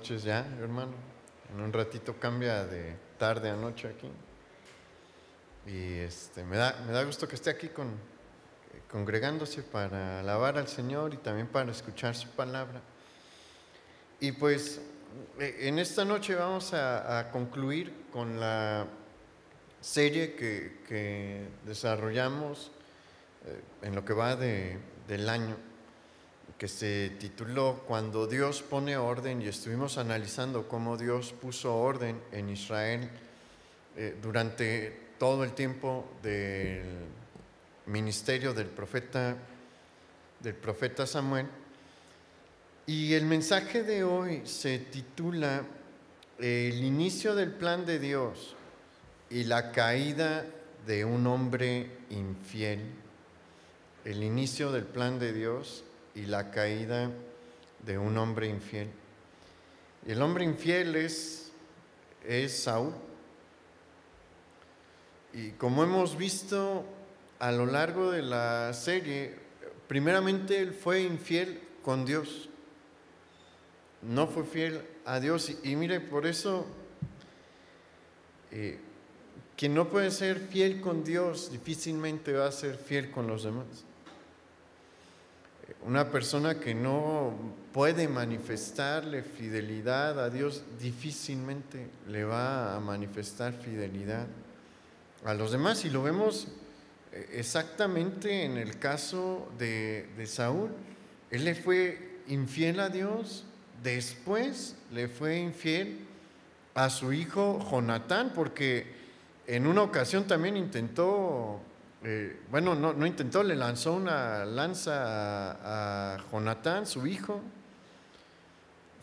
noches ya, hermano. En un ratito cambia de tarde a noche aquí. Y me da gusto que esté aquí congregándose para alabar al Señor y también para escuchar su palabra. Y pues en esta noche vamos a concluir con la serie que desarrollamos en lo que va del año, que se tituló Cuando Dios pone orden, y estuvimos analizando cómo Dios puso orden en Israel durante todo el tiempo del ministerio del profeta Samuel. Y el mensaje de hoy se titula El inicio del plan de Dios y la caída de un hombre infiel. El inicio del plan de Dios y la caída de un hombre infiel. Y el hombre infiel es Saúl. Y como hemos visto a lo largo de la serie, primeramente él fue infiel con Dios. No fue fiel a Dios. Y mire, por eso quien no puede ser fiel con Dios difícilmente va a ser fiel con los demás. Una persona que no puede manifestarle fidelidad a Dios difícilmente le va a manifestar fidelidad a los demás. Y lo vemos exactamente en el caso de Saúl. Él le fue infiel a Dios, después le fue infiel a su hijo Jonatán, porque en una ocasión también intentó, no intentó, le lanzó una lanza a Jonatán, su hijo.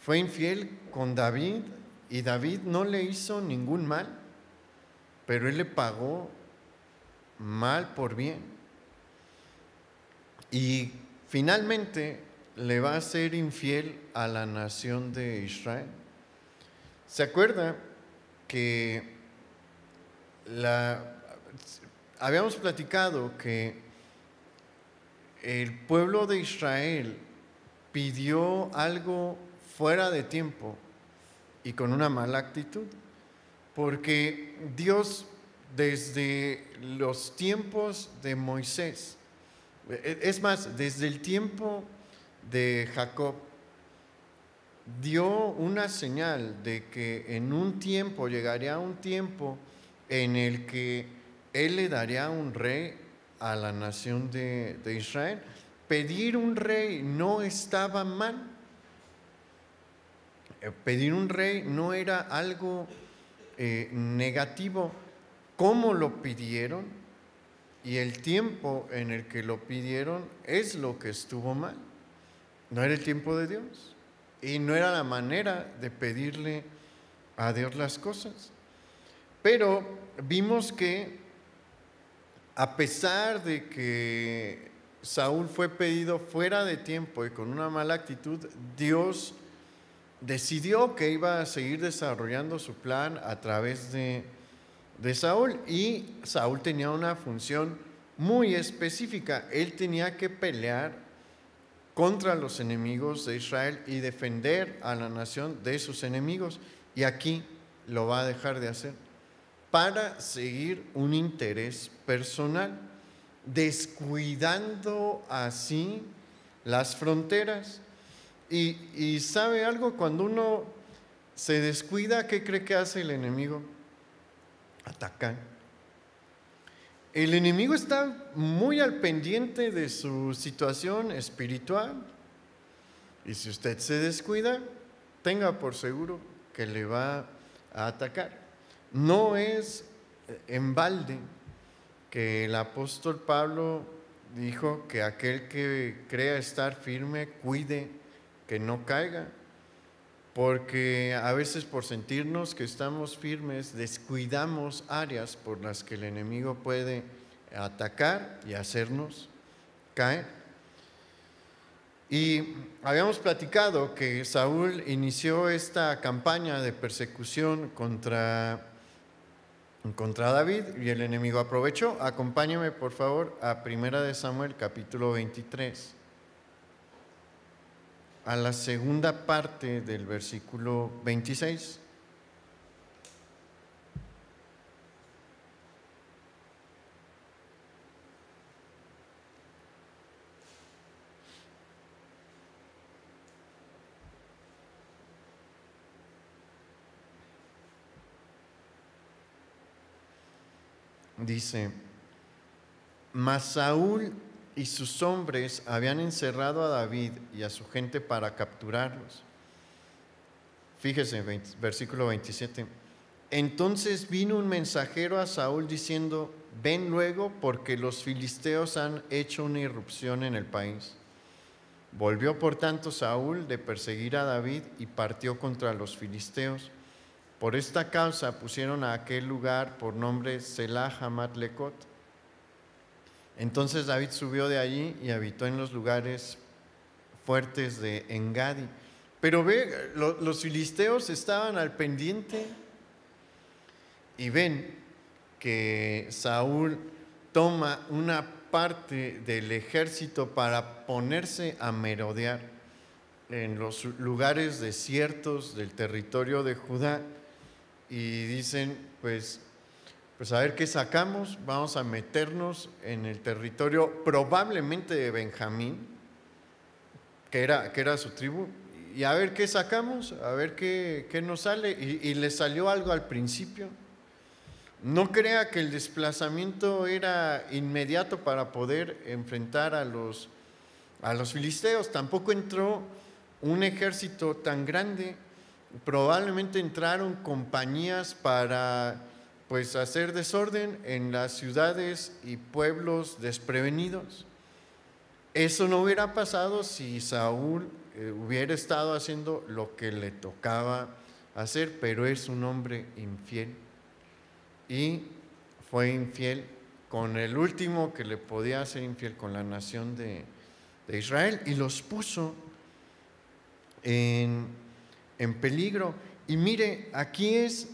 Fue infiel con David, y David no le hizo ningún mal, pero él le pagó mal por bien. Y finalmente le va a ser infiel a la nación de Israel. ¿Se acuerda que habíamos platicado que el pueblo de Israel pidió algo fuera de tiempo y con una mala actitud? Porque Dios, desde los tiempos de Moisés, es más, desde el tiempo de Jacob, dio una señal de que en un tiempo, llegaría un tiempo en el que Él le daría un rey a la nación de Israel. Pedir un rey no estaba mal. Pedir un rey no era algo negativo. ¿Cómo lo pidieron? Y el tiempo en el que lo pidieron es lo que estuvo mal. No era el tiempo de Dios. Y no era la manera de pedirle a Dios las cosas. Pero vimos que a pesar de que Saúl fue pedido fuera de tiempo y con una mala actitud, Dios decidió que iba a seguir desarrollando su plan a través de Saúl. Y Saúl tenía una función muy específica. Él tenía que pelear contra los enemigos de Israel y defender a la nación de sus enemigos. Y aquí lo va a dejar de hacer para seguir un interés personal, descuidando así las fronteras. Y ¿sabe algo? Cuando uno se descuida, ¿qué cree que hace el enemigo? Atacar. El enemigo está muy al pendiente de su situación espiritual, y si usted se descuida, tenga por seguro que le va a atacar. No es en balde que el apóstol Pablo dijo que aquel que crea estar firme, cuide que no caiga, porque a veces, por sentirnos que estamos firmes, descuidamos áreas por las que el enemigo puede atacar y hacernos caer. Y habíamos platicado que Saúl inició esta campaña de persecución contra David, y el enemigo aprovechó. Acompáñame por favor a 1 de Samuel capítulo 23. a la segunda parte del versículo 26. Dice: mas Saúl y sus hombres habían encerrado a David y a su gente para capturarlos. Fíjese, versículo 27. Entonces vino un mensajero a Saúl diciendo: ven luego, porque los filisteos han hecho una irrupción en el país. Volvió por tanto Saúl de perseguir a David y partió contra los filisteos. Por esta causa pusieron a aquel lugar por nombre Selah Hamat Lecot. Entonces David subió de allí y habitó en los lugares fuertes de Engadi. Pero ve, los filisteos estaban al pendiente y ven que Saúl toma una parte del ejército para ponerse a merodear en los lugares desiertos del territorio de Judá, y dicen, pues a ver qué sacamos, vamos a meternos en el territorio probablemente de Benjamín, que era su tribu, y a ver qué sacamos, a ver qué nos sale, y le salió algo al principio. No crea que el desplazamiento era inmediato para poder enfrentar a los filisteos. Tampoco entró un ejército tan grande. Probablemente entraron compañías para pues hacer desorden en las ciudades y pueblos desprevenidos. Eso no hubiera pasado si Saúl hubiera estado haciendo lo que le tocaba hacer, pero es un hombre infiel. Y fue infiel con el último que le podía ser infiel, con la nación de Israel, y los puso en peligro. Y mire, aquí es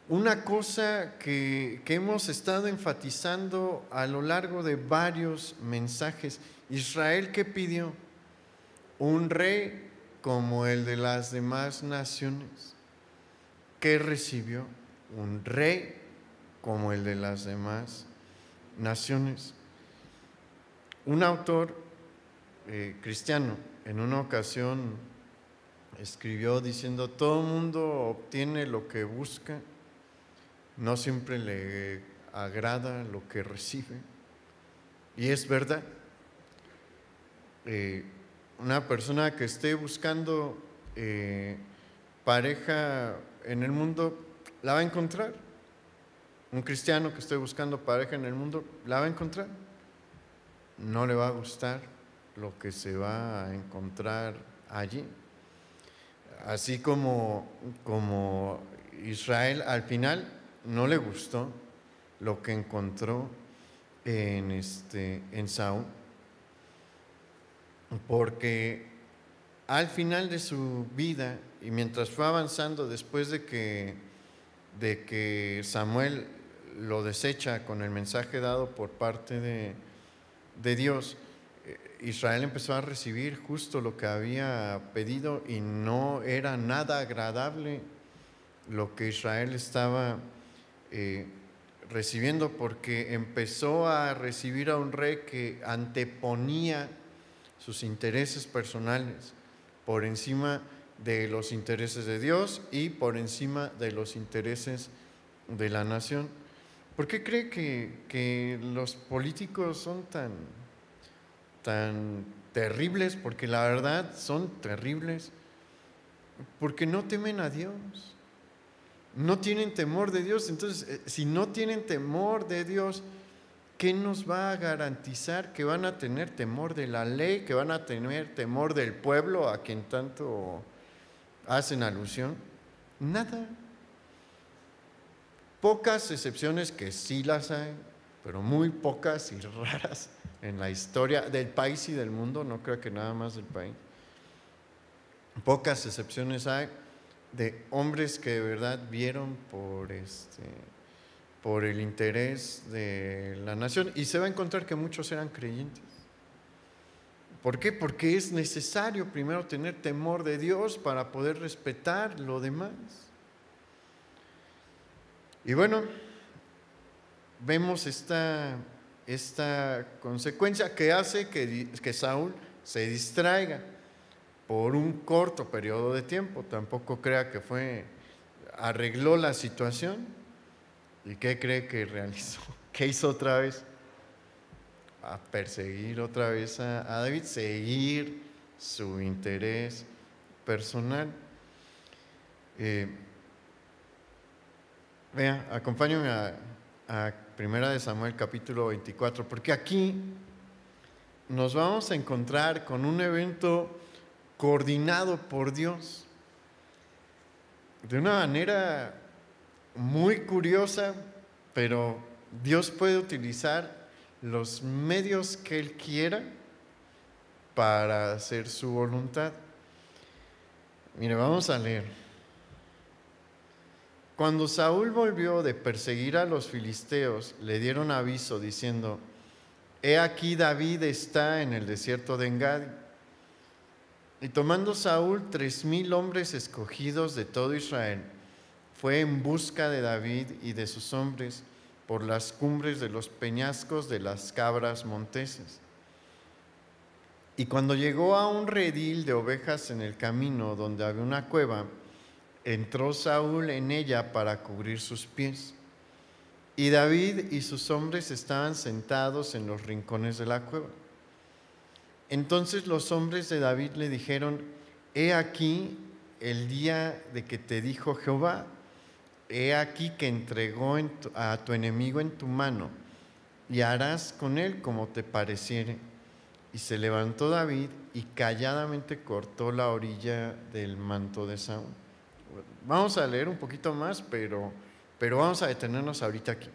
una cosa que hemos estado enfatizando a lo largo de varios mensajes. Israel, ¿qué pidió? Un rey como el de las demás naciones. ¿Qué recibió? Un rey como el de las demás naciones. Un autor cristiano en una ocasión escribió diciendo: todo mundo obtiene lo que busca, no siempre le agrada lo que recibe. Y es verdad. Una persona que esté buscando pareja en el mundo la va a encontrar. Un cristiano que esté buscando pareja en el mundo la va a encontrar. No le va a gustar lo que se va a encontrar allí. Así como Israel al final no le gustó lo que encontró en Saúl, porque al final de su vida y mientras fue avanzando, después de que Samuel lo desecha con el mensaje dado por parte de Dios, Israel empezó a recibir justo lo que había pedido, y no era nada agradable lo que Israel estaba recibiendo, porque empezó a recibir a un rey que anteponía sus intereses personales por encima de los intereses de Dios y por encima de los intereses de la nación. ¿Por qué cree que los políticos son tan terribles? Porque la verdad son terribles, porque no temen a Dios, no tienen temor de Dios. Entonces, si no tienen temor de Dios, ¿qué nos va a garantizar que van a tener temor de la ley, que van a tener temor del pueblo a quien tanto hacen alusión? Nada. Pocas excepciones, que sí las hay, pero muy pocas y raras en la historia del país y del mundo. No creo que nada más del país. Pocas excepciones hay de hombres que de verdad vieron por el interés de la nación, y se va a encontrar que muchos eran creyentes. ¿Por qué? Porque es necesario primero tener temor de Dios para poder respetar lo demás. Y bueno, vemos esta consecuencia que hace que Saúl se distraiga por un corto periodo de tiempo. Tampoco crea que arregló la situación. ¿Y qué cree que realizó? ¿Qué hizo otra vez? A perseguir otra vez a David, seguir su interés personal. Vea, acompáñenme a Primera de Samuel capítulo 24, porque aquí nos vamos a encontrar con un evento coordinado por Dios de una manera muy curiosa, pero Dios puede utilizar los medios que Él quiera para hacer su voluntad. Mire, vamos a leer. Cuando Saúl volvió de perseguir a los filisteos, le dieron aviso diciendo: He aquí David está en el desierto de Engadi. Y tomando Saúl 3,000 hombres escogidos de todo Israel, fue en busca de David y de sus hombres por las cumbres de los peñascos de las cabras monteses. Y cuando llegó a un redil de ovejas en el camino donde había una cueva, entró Saúl en ella para cubrir sus pies. Y David y sus hombres estaban sentados en los rincones de la cueva. Entonces los hombres de David le dijeron: He aquí el día de que te dijo Jehová: He aquí que entregó a tu enemigo en tu mano, y harás con él como te pareciere. Y se levantó David y calladamente cortó la orilla del manto de Saúl. Vamos a leer un poquito más, pero vamos a detenernos ahorita aquí.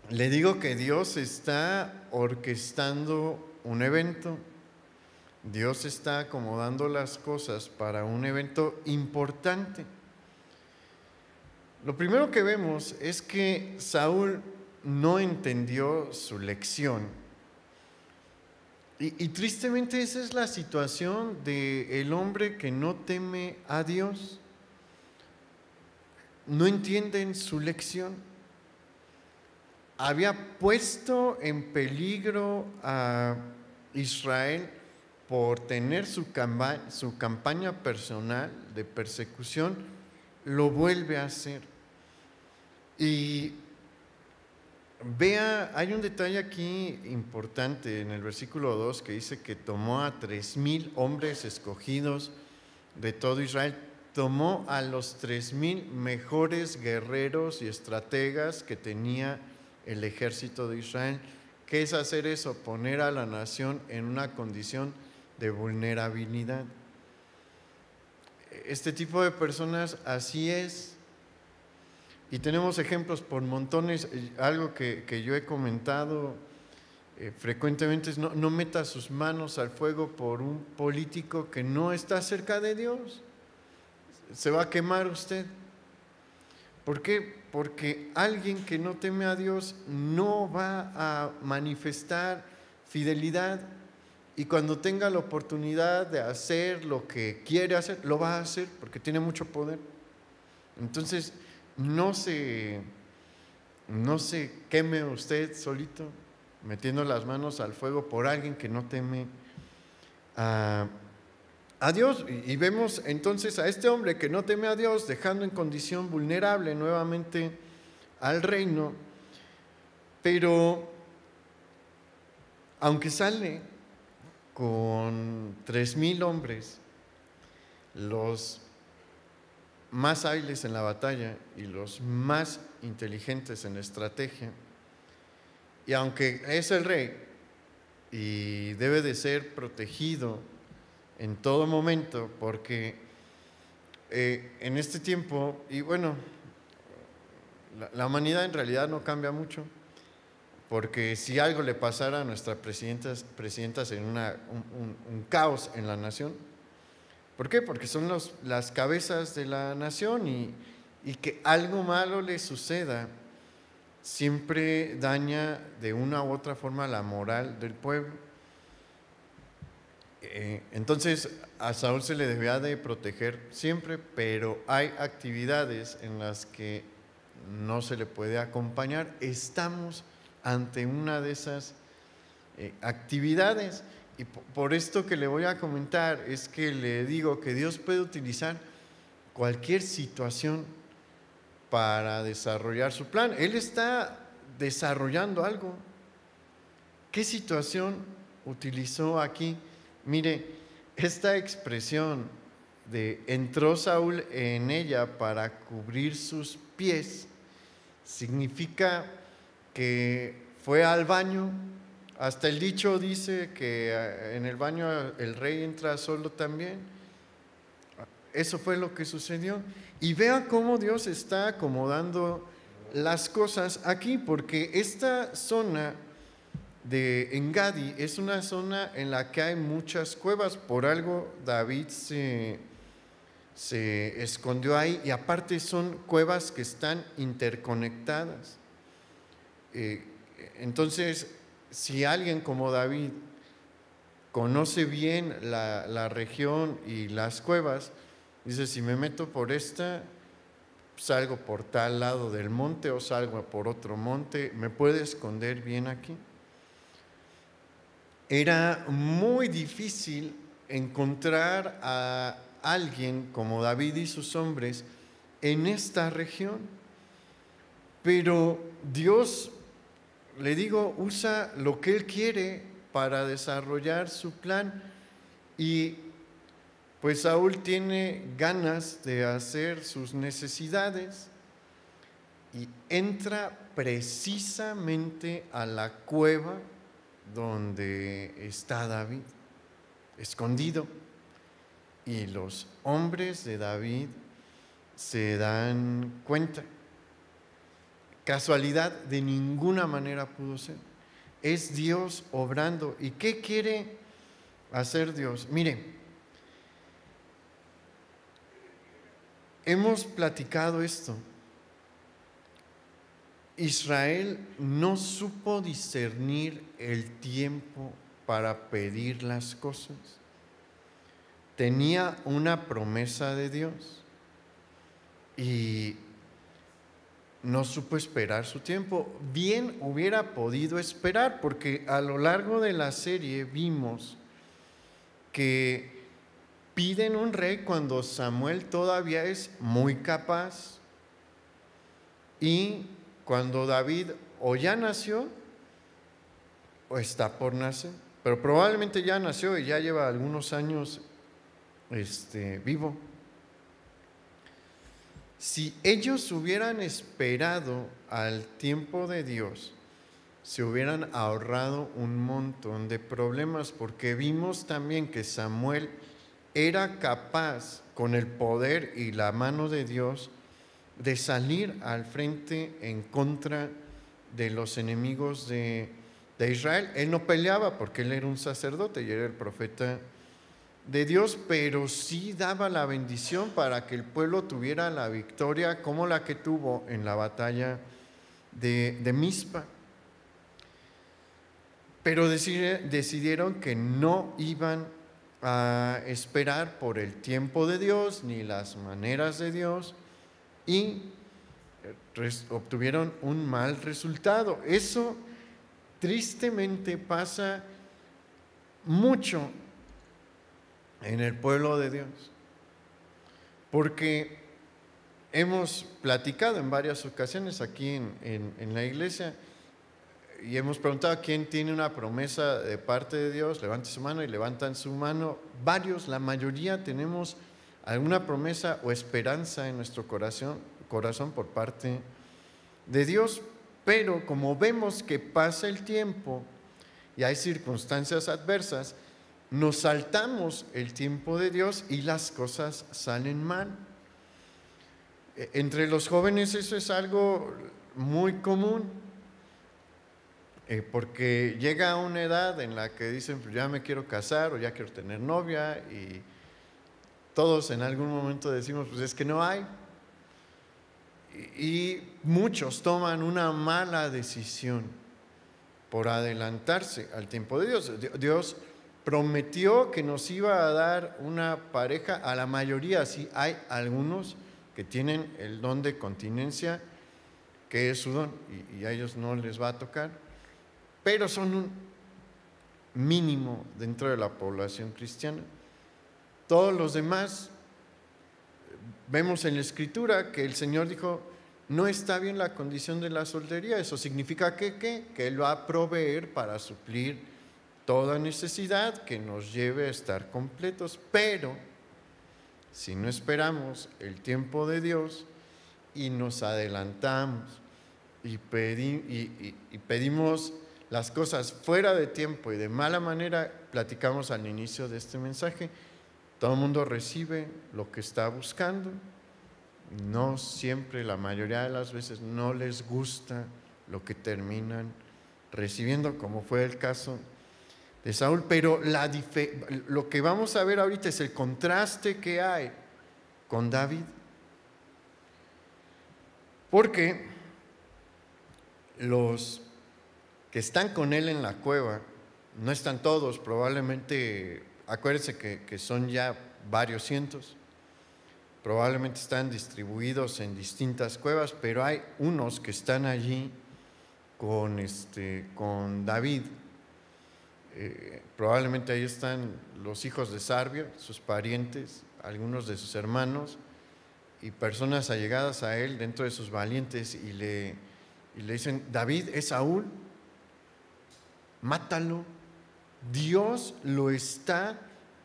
Le digo que Dios está orquestando un evento. Dios está acomodando las cosas para un evento importante. Lo primero que vemos es que Saúl no entendió su lección. Y tristemente esa es la situación del hombre que no teme a Dios. No entienden su lección. Había puesto en peligro a Israel por tener su campaña personal de persecución, lo vuelve a hacer. Y vea, hay un detalle aquí importante en el versículo 2 que dice que tomó a 3,000 hombres escogidos de todo Israel. Tomó a los 3,000 mejores guerreros y estrategas que tenía el ejército de Israel. ¿Qué es hacer eso? Poner a la nación en una condición de vulnerabilidad. Este tipo de personas así es. Y tenemos ejemplos por montones. Algo que yo he comentado frecuentemente es: no meta sus manos al fuego por un político que no está cerca de Dios. Se va a quemar usted. ¿Por qué? Porque alguien que no teme a Dios no va a manifestar fidelidad, y cuando tenga la oportunidad de hacer lo que quiere hacer, lo va a hacer porque tiene mucho poder. Entonces, no se queme usted solito metiendo las manos al fuego por alguien que no teme a Dios. Y vemos entonces a este hombre que no teme a Dios dejando en condición vulnerable nuevamente al reino. Pero aunque sale con 3,000 hombres, los más hábiles en la batalla y los más inteligentes en la estrategia, y aunque es el rey y debe de ser protegido en todo momento, porque en este tiempo, y bueno, la humanidad en realidad no cambia mucho, porque si algo le pasara a nuestra presidenta sería un caos en la nación. ¿Por qué? Porque son las cabezas de la nación, y que algo malo le suceda siempre daña de una u otra forma la moral del pueblo. Entonces a Saúl se le debía de proteger siempre, pero hay actividades en las que no se le puede acompañar. Estamos ante una de esas actividades, y por esto que le voy a comentar es que le digo que Dios puede utilizar cualquier situación para desarrollar su plan. Él está desarrollando algo. ¿Qué situación utilizó aquí? Mire, esta expresión de entró Saúl en ella para cubrir sus pies significa que fue al baño. Hasta el dicho dice que en el baño el rey entra solo también. Eso fue lo que sucedió. Y vea cómo Dios está acomodando las cosas aquí, porque esta zona de Engadi es una zona en la que hay muchas cuevas. Por algo David se escondió ahí, y aparte son cuevas que están interconectadas. Entonces, si alguien como David conoce bien la región y las cuevas, dice, si me meto por esta, salgo por tal lado del monte o salgo por otro monte, me puedo esconder bien aquí. Era muy difícil encontrar a alguien como David y sus hombres en esta región, pero Dios, le digo, usa lo que Él quiere para desarrollar su plan. Y pues Saúl tiene ganas de hacer sus necesidades y entra precisamente a la cueva donde está David, escondido. Y los hombres de David se dan cuenta. Casualidad de ninguna manera pudo ser. Es Dios obrando. ¿Y qué quiere hacer Dios? Mire, hemos platicado esto. Israel no supo discernir el tiempo para pedir las cosas. Tenía una promesa de Dios y no supo esperar su tiempo. Bien hubiera podido esperar, porque a lo largo de la serie vimos que piden un rey cuando Samuel todavía es muy capaz, y cuando David o ya nació o está por nacer, pero probablemente ya nació y ya lleva algunos años vivo. Si ellos hubieran esperado al tiempo de Dios, se hubieran ahorrado un montón de problemas, porque vimos también que Samuel era capaz, con el poder y la mano de Dios, de salir al frente en contra de los enemigos de Israel. Él no peleaba porque él era un sacerdote y era el profeta de Dios, pero sí daba la bendición para que el pueblo tuviera la victoria, como la que tuvo en la batalla de Mizpa. Pero decidieron que no iban a esperar por el tiempo de Dios ni las maneras de Dios, y obtuvieron un mal resultado. Eso tristemente pasa mucho en el pueblo de Dios, porque hemos platicado en varias ocasiones aquí en la iglesia y hemos preguntado quién tiene una promesa de parte de Dios. Levante su mano, y levantan su mano varios. La mayoría tenemos alguna promesa o esperanza en nuestro corazón por parte de Dios, pero como vemos que pasa el tiempo y hay circunstancias adversas, nos saltamos el tiempo de Dios y las cosas salen mal. Entre los jóvenes eso es algo muy común, porque llega a una edad en la que dicen, pues ya me quiero casar o ya quiero tener novia, y todos en algún momento decimos, pues es que no hay. Y muchos toman una mala decisión por adelantarse al tiempo de Dios. Dios prometió que nos iba a dar una pareja a la mayoría. Sí, hay algunos que tienen el don de continencia, que es su don, y a ellos no les va a tocar, pero son un mínimo dentro de la población cristiana. Todos los demás, vemos en la Escritura que el Señor dijo, no está bien la condición de la soltería. Eso significa que Él va a proveer para suplir toda necesidad que nos lleve a estar completos. Pero si no esperamos el tiempo de Dios y nos adelantamos y pedimos las cosas fuera de tiempo y de mala manera, platicamos al inicio de este mensaje, todo el mundo recibe lo que está buscando. No siempre, la mayoría de las veces, no les gusta lo que terminan recibiendo, como fue el caso de Saúl. Pero lo que vamos a ver ahorita es el contraste que hay con David. Porque los que están con él en la cueva, no están todos, probablemente, acuérdense que son ya varios cientos, probablemente están distribuidos en distintas cuevas, pero hay unos que están allí con David. Probablemente ahí están los hijos de Sarbia, sus parientes, algunos de sus hermanos y personas allegadas a él dentro de sus valientes, y le dicen, David es Saúl, mátalo, Dios lo está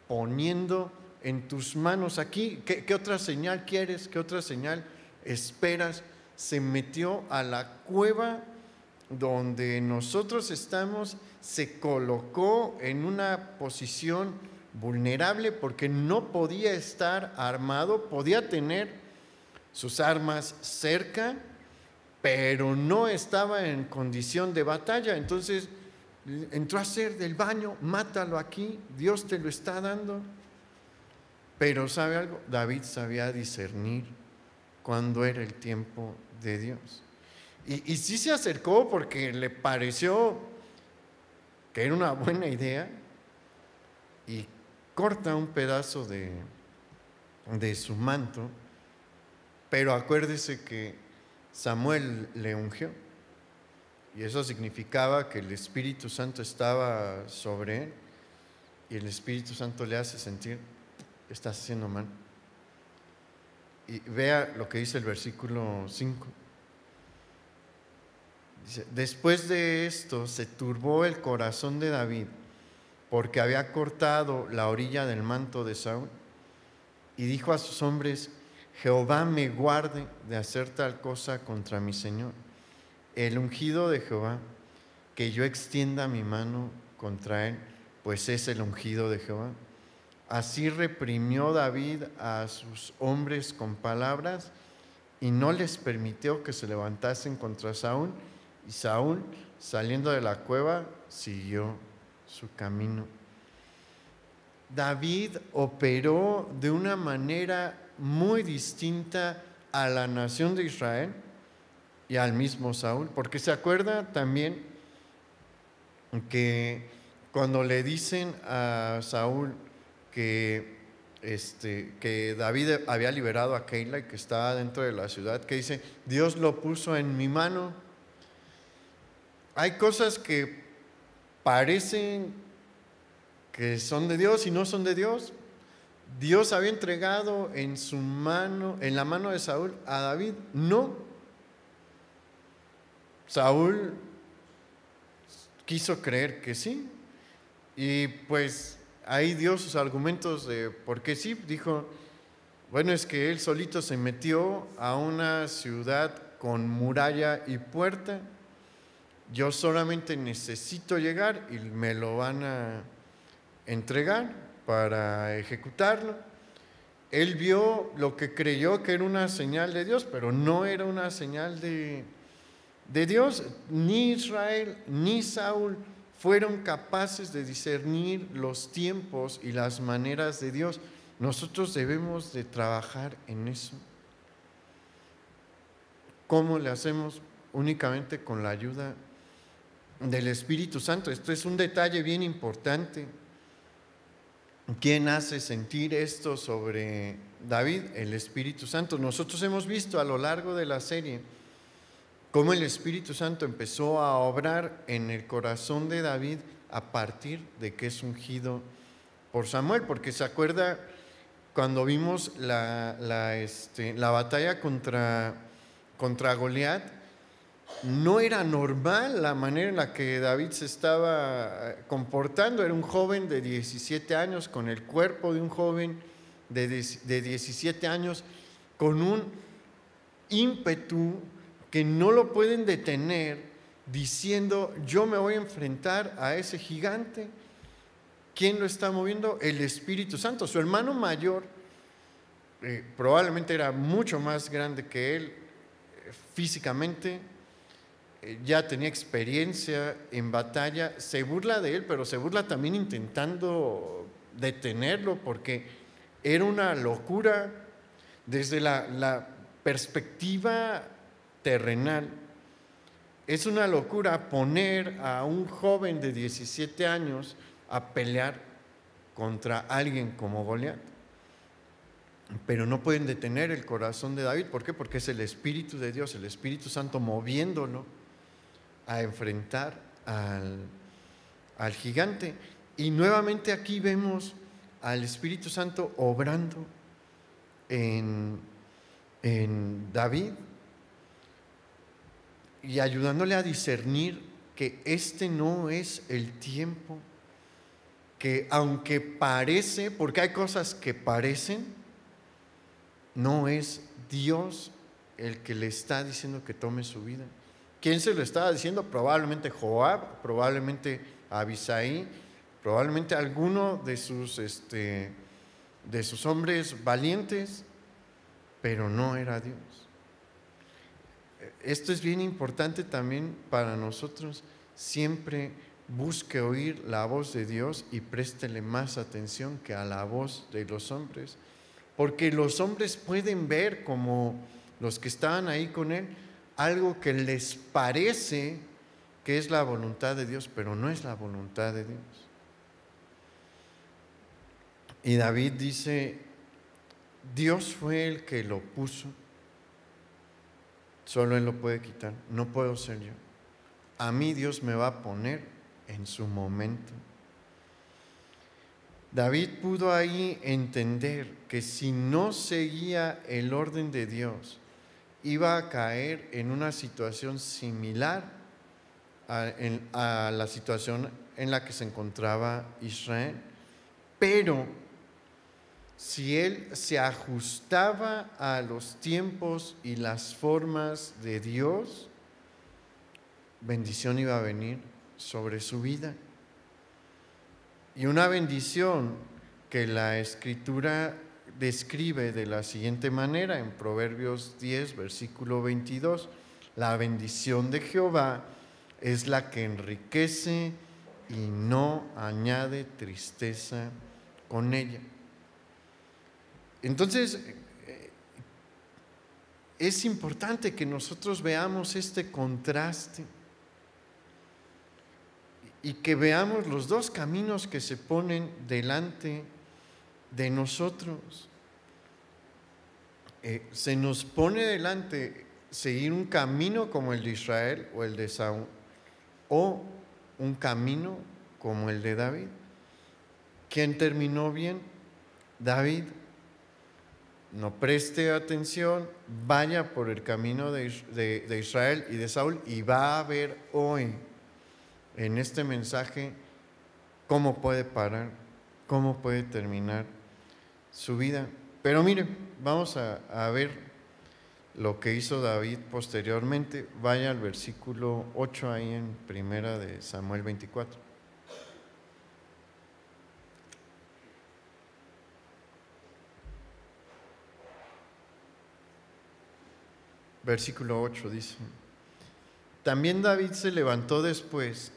poniendo en tus manos aquí. ¿Qué otra señal quieres? ¿Qué otra señal esperas? Se metió a la cueva donde nosotros estamos, se colocó en una posición vulnerable porque no podía estar armado, podía tener sus armas cerca, pero no estaba en condición de batalla. Entonces entró a hacer del baño, mátalo aquí, Dios te lo está dando. Pero ¿sabe algo? David sabía discernir cuándo era el tiempo de Dios. Y sí se acercó porque le pareció que era una buena idea, y corta un pedazo de su manto. Pero acuérdese que Samuel le ungió, y eso significaba que el Espíritu Santo estaba sobre él, y el Espíritu Santo le hace sentir, estás haciendo mal. Y vea lo que dice el versículo 5. Dice, después de esto se turbó el corazón de David porque había cortado la orilla del manto de Saúl, y dijo a sus hombres, Jehová me guarde de hacer tal cosa contra mi Señor, el ungido de Jehová, que yo extienda mi mano contra él, pues es el ungido de Jehová. Así reprimió David a sus hombres con palabras y no les permitió que se levantasen contra Saúl, y Saúl, saliendo de la cueva, siguió su camino. David operó de una manera muy distinta a la nación de Israel y al mismo Saúl, porque se acuerda también que cuando le dicen a Saúl que David había liberado a Keila y que estaba dentro de la ciudad, que dice, Dios lo puso en mi mano. Hay cosas que parecen que son de Dios y no son de Dios. Dios había entregado en su mano, en la mano de Saúl, a David. No. Saúl quiso creer que sí, y pues ahí dio sus argumentos de por qué sí. Dijo, bueno, es que él solito se metió a una ciudad con muralla y puerta, yo solamente necesito llegar y me lo van a entregar para ejecutarlo. Él vio lo que creyó que era una señal de Dios, pero no era una señal de Dios. Ni Israel ni Saúl fueron capaces de discernir los tiempos y las maneras de Dios. Nosotros debemos de trabajar en eso. ¿Cómo le hacemos? Únicamente con la ayuda del Espíritu Santo. Esto es un detalle bien importante. ¿Quién hace sentir esto sobre David? El Espíritu Santo. Nosotros hemos visto a lo largo de la serie cómo el Espíritu Santo empezó a obrar en el corazón de David a partir de que es ungido por Samuel, porque se acuerda cuando vimos la batalla contra Goliat. No era normal la manera en la que David se estaba comportando. Era un joven de 17 años, con el cuerpo de un joven de 17 años, con un ímpetu que no lo pueden detener, diciendo: yo me voy a enfrentar a ese gigante. ¿Quién lo está moviendo? El Espíritu Santo. Su hermano mayor probablemente era mucho más grande que él físicamente, ya tenía experiencia en batalla, se burla de él, pero se burla también intentando detenerlo, porque era una locura desde la perspectiva terrenal. Es una locura poner a un joven de 17 años a pelear contra alguien como Goliat. Pero no pueden detener el corazón de David. ¿Por qué? Porque es el Espíritu de Dios, el Espíritu Santo moviéndolo a enfrentar al gigante. Y nuevamente aquí vemos al Espíritu Santo obrando en David y ayudándole a discernir que este no es el tiempo, que aunque parece, porque hay cosas que parecen, no es Dios el que le está diciendo que tome su vida. ¿Quién se lo estaba diciendo? Probablemente Joab, probablemente Abisai, probablemente alguno de sus hombres valientes, pero no era Dios. Esto es bien importante también para nosotros. Siempre busque oír la voz de Dios y préstele más atención que a la voz de los hombres, porque los hombres pueden ver, como los que estaban ahí con él, algo que les parece que es la voluntad de Dios, pero no es la voluntad de Dios. Y David dice: Dios fue el que lo puso, solo Él lo puede quitar, no puedo ser yo. A mí Dios me va a poner en su momento. David pudo ahí entender que si no seguía el orden de Dios, iba a caer en una situación similar a la situación en la que se encontraba Israel. Pero si él se ajustaba a los tiempos y las formas de Dios, bendición iba a venir sobre su vida. Y una bendición que la Escritura describe de la siguiente manera en Proverbios 10, versículo 22: la bendición de Jehová es la que enriquece y no añade tristeza con ella. Entonces, es importante que nosotros veamos este contraste y que veamos los dos caminos que se ponen delante de nosotros. Se nos pone delante seguir un camino como el de Israel o el de Saúl, o un camino como el de David. ¿Quién terminó bien? David. No preste atención, vaya por el camino de Israel y de Saúl, y va a ver hoy en este mensaje cómo puede parar, cómo puede terminar su vida. Pero miren, vamos a ver lo que hizo David posteriormente. Vaya al versículo 8 ahí en Primera de Samuel 24. Versículo 8 dice: también David se levantó después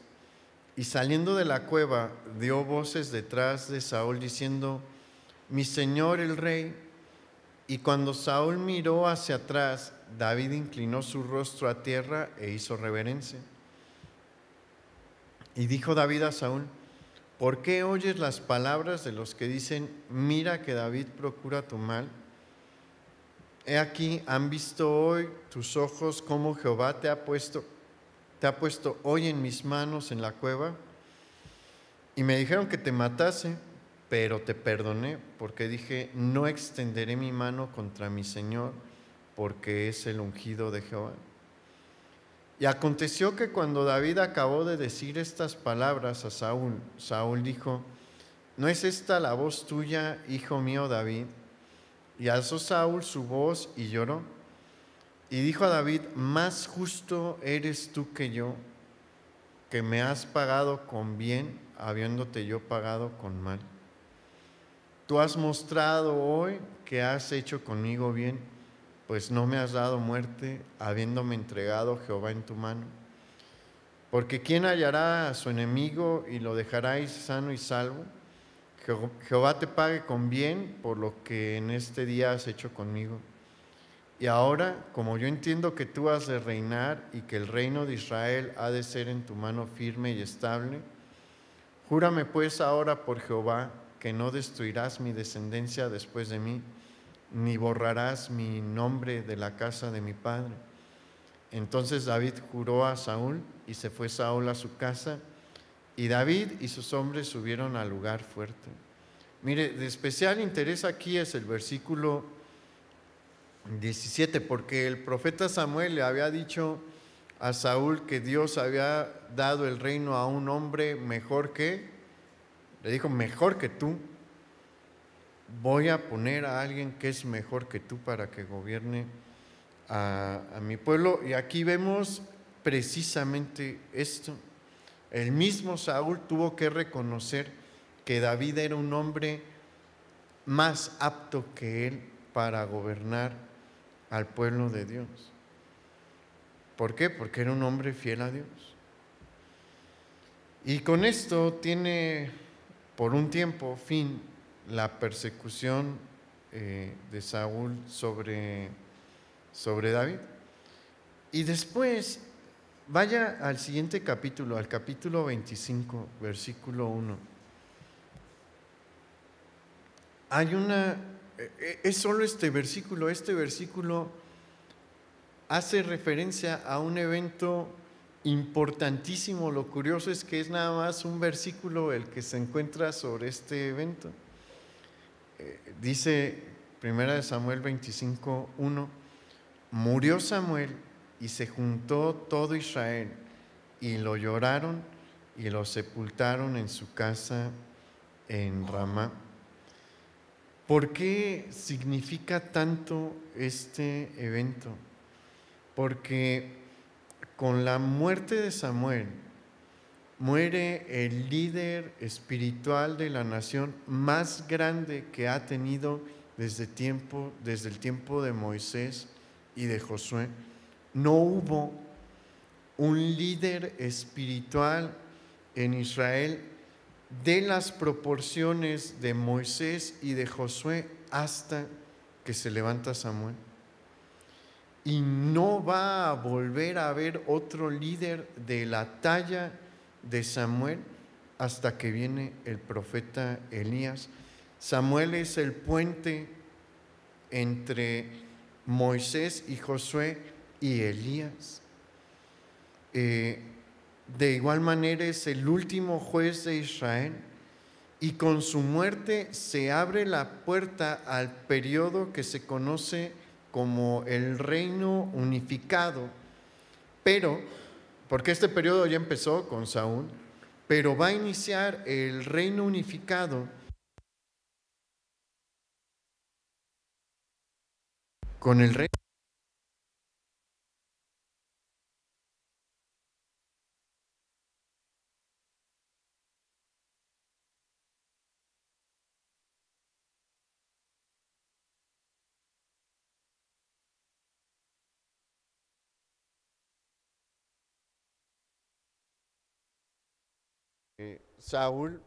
y, saliendo de la cueva, dio voces detrás de Saúl diciendo: mi señor el rey. Y cuando Saúl miró hacia atrás, David inclinó su rostro a tierra e hizo reverencia. Y dijo David a Saúl: ¿por qué oyes las palabras de los que dicen, mira que David procura tu mal? He aquí, han visto hoy tus ojos cómo Jehová te ha puesto hoy en mis manos en la cueva, y me dijeron que te matase, pero te perdoné, porque dije, no extenderé mi mano contra mi Señor, porque es el ungido de Jehová. Y aconteció que cuando David acabó de decir estas palabras a Saúl, Saúl dijo, ¿no es esta la voz tuya, hijo mío David? Y alzó Saúl su voz y lloró. Y dijo a David, más justo eres tú que yo, que me has pagado con bien, habiéndote yo pagado con mal. Tú has mostrado hoy que has hecho conmigo bien, pues no me has dado muerte, habiéndome entregado Jehová en tu mano. Porque ¿quién hallará a su enemigo y lo dejaráis sano y salvo? Jehová te pague con bien por lo que en este día has hecho conmigo. Y ahora, como yo entiendo que tú has de reinar y que el reino de Israel ha de ser en tu mano firme y estable, júrame pues ahora por Jehová que no destruirás mi descendencia después de mí, ni borrarás mi nombre de la casa de mi padre. Entonces David juró a Saúl y se fue Saúl a su casa, y David y sus hombres subieron al lugar fuerte. Mire, de especial interés aquí es el versículo 17, porque el profeta Samuel le había dicho a Saúl que Dios había dado el reino a un hombre mejor que, le dijo, mejor que tú, voy a poner a alguien que es mejor que tú para que gobierne a mi pueblo. Y aquí vemos precisamente esto. El mismo Saúl tuvo que reconocer que David era un hombre más apto que él para gobernar al pueblo de Dios. ¿Por qué? Porque era un hombre fiel a Dios. Y con esto tiene por un tiempo fin la persecución de Saúl sobre David. Y después, vaya al siguiente capítulo, al capítulo 25, versículo 1. Es solo este versículo hace referencia a un evento importantísimo. Lo curioso es que es nada más un versículo el que se encuentra sobre este evento. Dice 1 Samuel 25:1, murió Samuel y se juntó todo Israel y lo lloraron y lo sepultaron en su casa en Ramá. ¿Por qué significa tanto este evento? Porque con la muerte de Samuel muere el líder espiritual de la nación más grande que ha tenido desde el tiempo de Moisés y de Josué. No hubo un líder espiritual en Israel de las proporciones de Moisés y de Josué hasta que se levanta Samuel. Y no va a volver a haber otro líder de la talla de Samuel hasta que viene el profeta Elías. Samuel es el puente entre Moisés y Josué y Elías. De igual manera es el último juez de Israel, y con su muerte se abre la puerta al periodo que se conoce como el reino unificado, pero, porque este periodo ya empezó con Saúl, pero va a iniciar el reino unificado con el rey. Saúl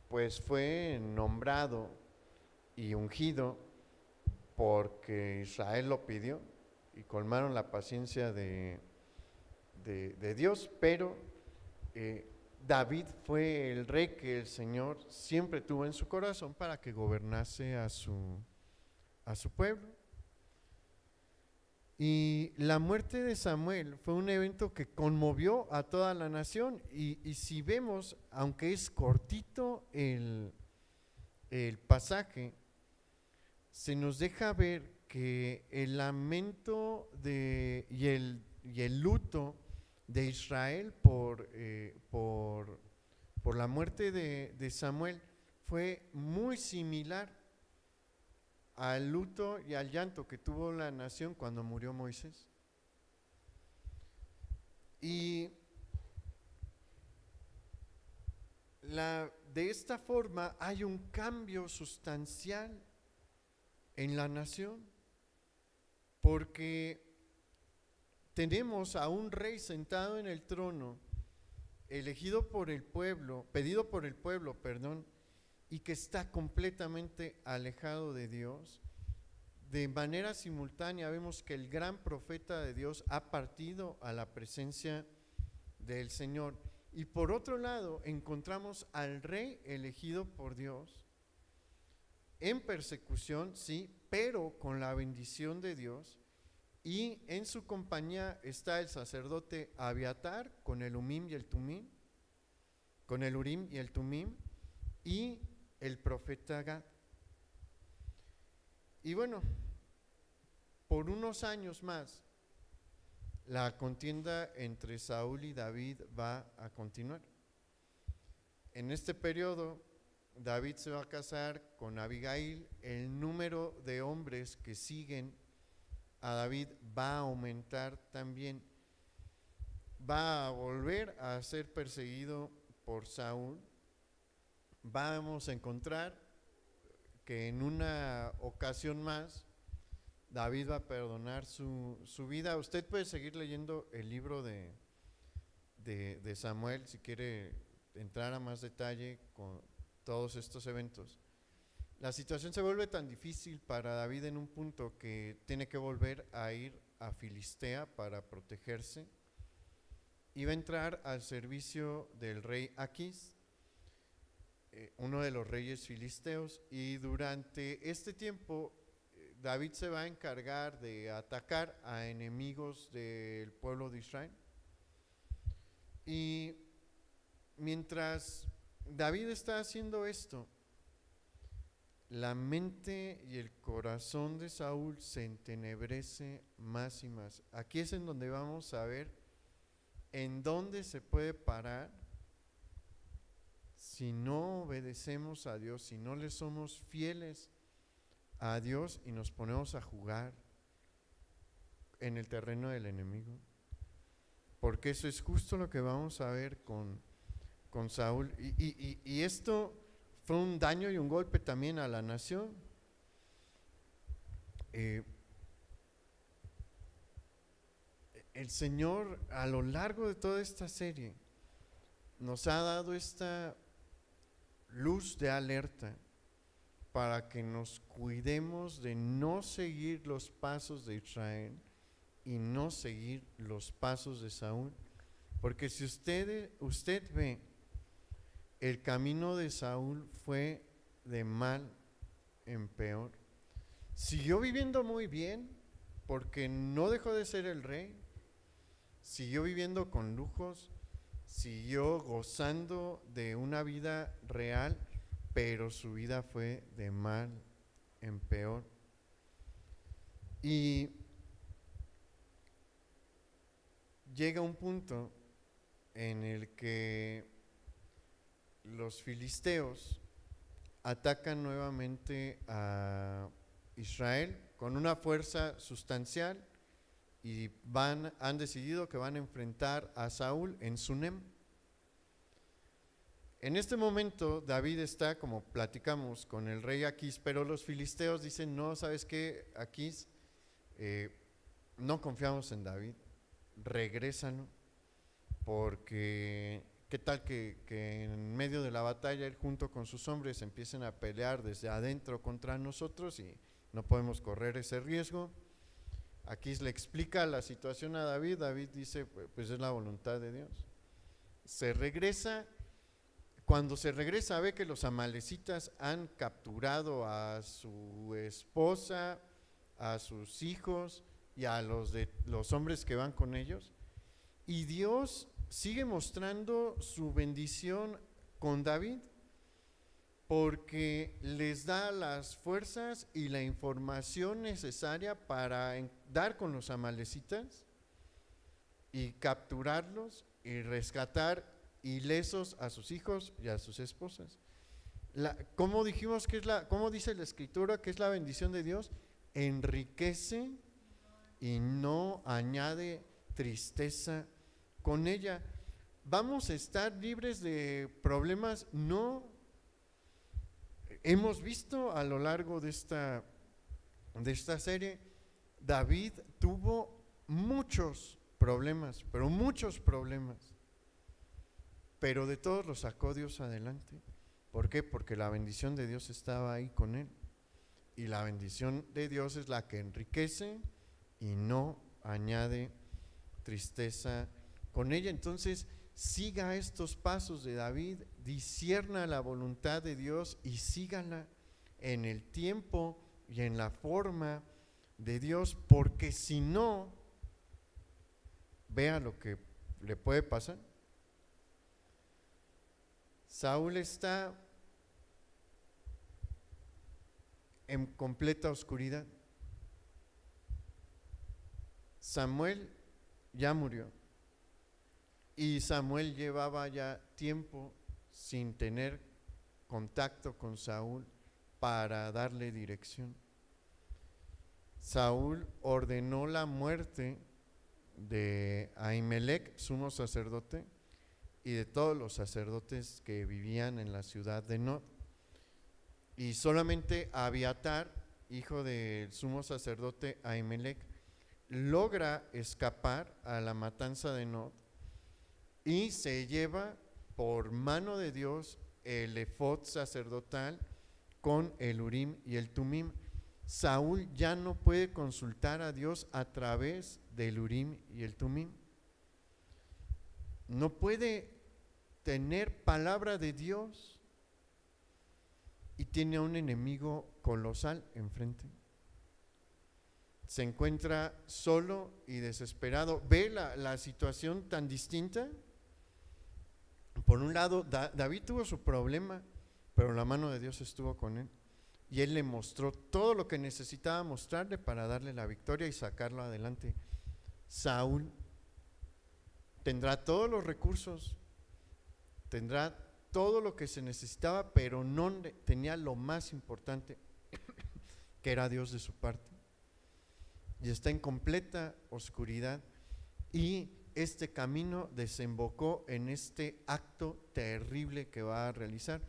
pues fue nombrado y ungido porque Israel lo pidió y colmaron la paciencia de Dios, pero David fue el rey que el Señor siempre tuvo en su corazón para que gobernase a su pueblo. Y la muerte de Samuel fue un evento que conmovió a toda la nación. Y si vemos, aunque es cortito el pasaje, se nos deja ver que el lamento y el luto de Israel por la muerte de Samuel fue muy similar al luto y al llanto que tuvo la nación cuando murió Moisés. Y de esta forma hay un cambio sustancial en la nación, porque tenemos a un rey sentado en el trono, elegido por el pueblo, pedido por el pueblo, y que está completamente alejado de Dios. De manera simultánea vemos que el gran profeta de Dios ha partido a la presencia del Señor. Y por otro lado encontramos al rey elegido por Dios en persecución, sí, pero con la bendición de Dios. Y en su compañía está el sacerdote Abiatar con el Urim y el Tumim, con el Urim y el Tumim, y el profeta Gad. Y bueno, por unos años más, la contienda entre Saúl y David va a continuar. En este periodo, David se va a casar con Abigail. El número de hombres que siguen a David va a aumentar también. Va a volver a ser perseguido por Saúl. Vamos a encontrar que en una ocasión más David va a perdonar su vida. Usted puede seguir leyendo el libro de Samuel si quiere entrar a más detalle con todos estos eventos. La situación se vuelve tan difícil para David en un punto que tiene que volver a ir a Filistea para protegerse, y va a entrar al servicio del rey Aquís, uno de los reyes filisteos. Y durante este tiempo David se va a encargar de atacar a enemigos del pueblo de Israel. Y mientras David está haciendo esto, la mente y el corazón de Saúl se entenebrece más y más. Aquí es en donde vamos a ver en dónde se puede parar si no obedecemos a Dios, si no le somos fieles a Dios y nos ponemos a jugar en el terreno del enemigo. Porque eso es justo lo que vamos a ver con Saúl. Y esto fue un daño y un golpe también a la nación. El Señor, a lo largo de toda esta serie, nos ha dado esta luz de alerta para que nos cuidemos de no seguir los pasos de Israel y no seguir los pasos de Saúl. Porque si usted ve, el camino de Saúl fue de mal en peor. Siguió viviendo muy bien porque no dejó de ser el rey, siguió viviendo con lujos, siguió gozando de una vida real, pero su vida fue de mal en peor. Y llega un punto en el que los filisteos atacan nuevamente a Israel con una fuerza sustancial y han decidido que van a enfrentar a Saúl en Sunem. En este momento David está, como platicamos, con el rey Aquís, pero los filisteos dicen: no, ¿sabes qué, Aquís? No confiamos en David, regrésalo, porque qué tal que en medio de la batalla él junto con sus hombres empiecen a pelear desde adentro contra nosotros y no podemos correr ese riesgo. Aquís le explica la situación a David. David dice: pues es la voluntad de Dios. Se regresa cuando se regresa ve que los amalecitas han capturado a su esposa, a sus hijos y a los hombres que van con ellos. Y Dios sigue mostrando su bendición con David, porque les da las fuerzas y la información necesaria para dar con los amalecitas y capturarlos y rescatar ilesos a sus hijos y a sus esposas. ¿Cómo dijimos que cómo dice la Escritura que es la bendición de Dios? Enriquece y no añade tristeza con ella. ¿Vamos a estar libres de problemas? No. Hemos visto a lo largo de esta serie, David tuvo muchos problemas, pero muchos problemas, pero de todos los sacó Dios adelante. ¿Por qué? Porque la bendición de Dios estaba ahí con él, y la bendición de Dios es la que enriquece y no añade tristeza con ella. Entonces, siga estos pasos de David, discierna la voluntad de Dios y sígala en el tiempo y en la forma de Dios, porque si no, vea lo que le puede pasar. Saúl está en completa oscuridad. Samuel ya murió. Y Samuel llevaba ya tiempo sin tener contacto con Saúl para darle dirección. Saúl ordenó la muerte de Ahimelech, sumo sacerdote, y de todos los sacerdotes que vivían en la ciudad de Nob. Y solamente Abiatar, hijo del sumo sacerdote Ahimelech, logra escapar a la matanza de Nob y se lleva por mano de Dios el efod sacerdotal con el Urim y el Tumim. Saúl ya no puede consultar a Dios a través del Urim y el Tumim. No puede tener palabra de Dios y tiene a un enemigo colosal enfrente. Se encuentra solo y desesperado. Ve la situación tan distinta. Por un lado, David tuvo su problema, pero la mano de Dios estuvo con él. Y él le mostró todo lo que necesitaba mostrarle para darle la victoria y sacarlo adelante. Saúl tendrá todos los recursos, tendrá todo lo que se necesitaba, pero no tenía lo más importante, que era Dios de su parte. Y está en completa oscuridad, y este camino desembocó en este acto terrible que va a realizar.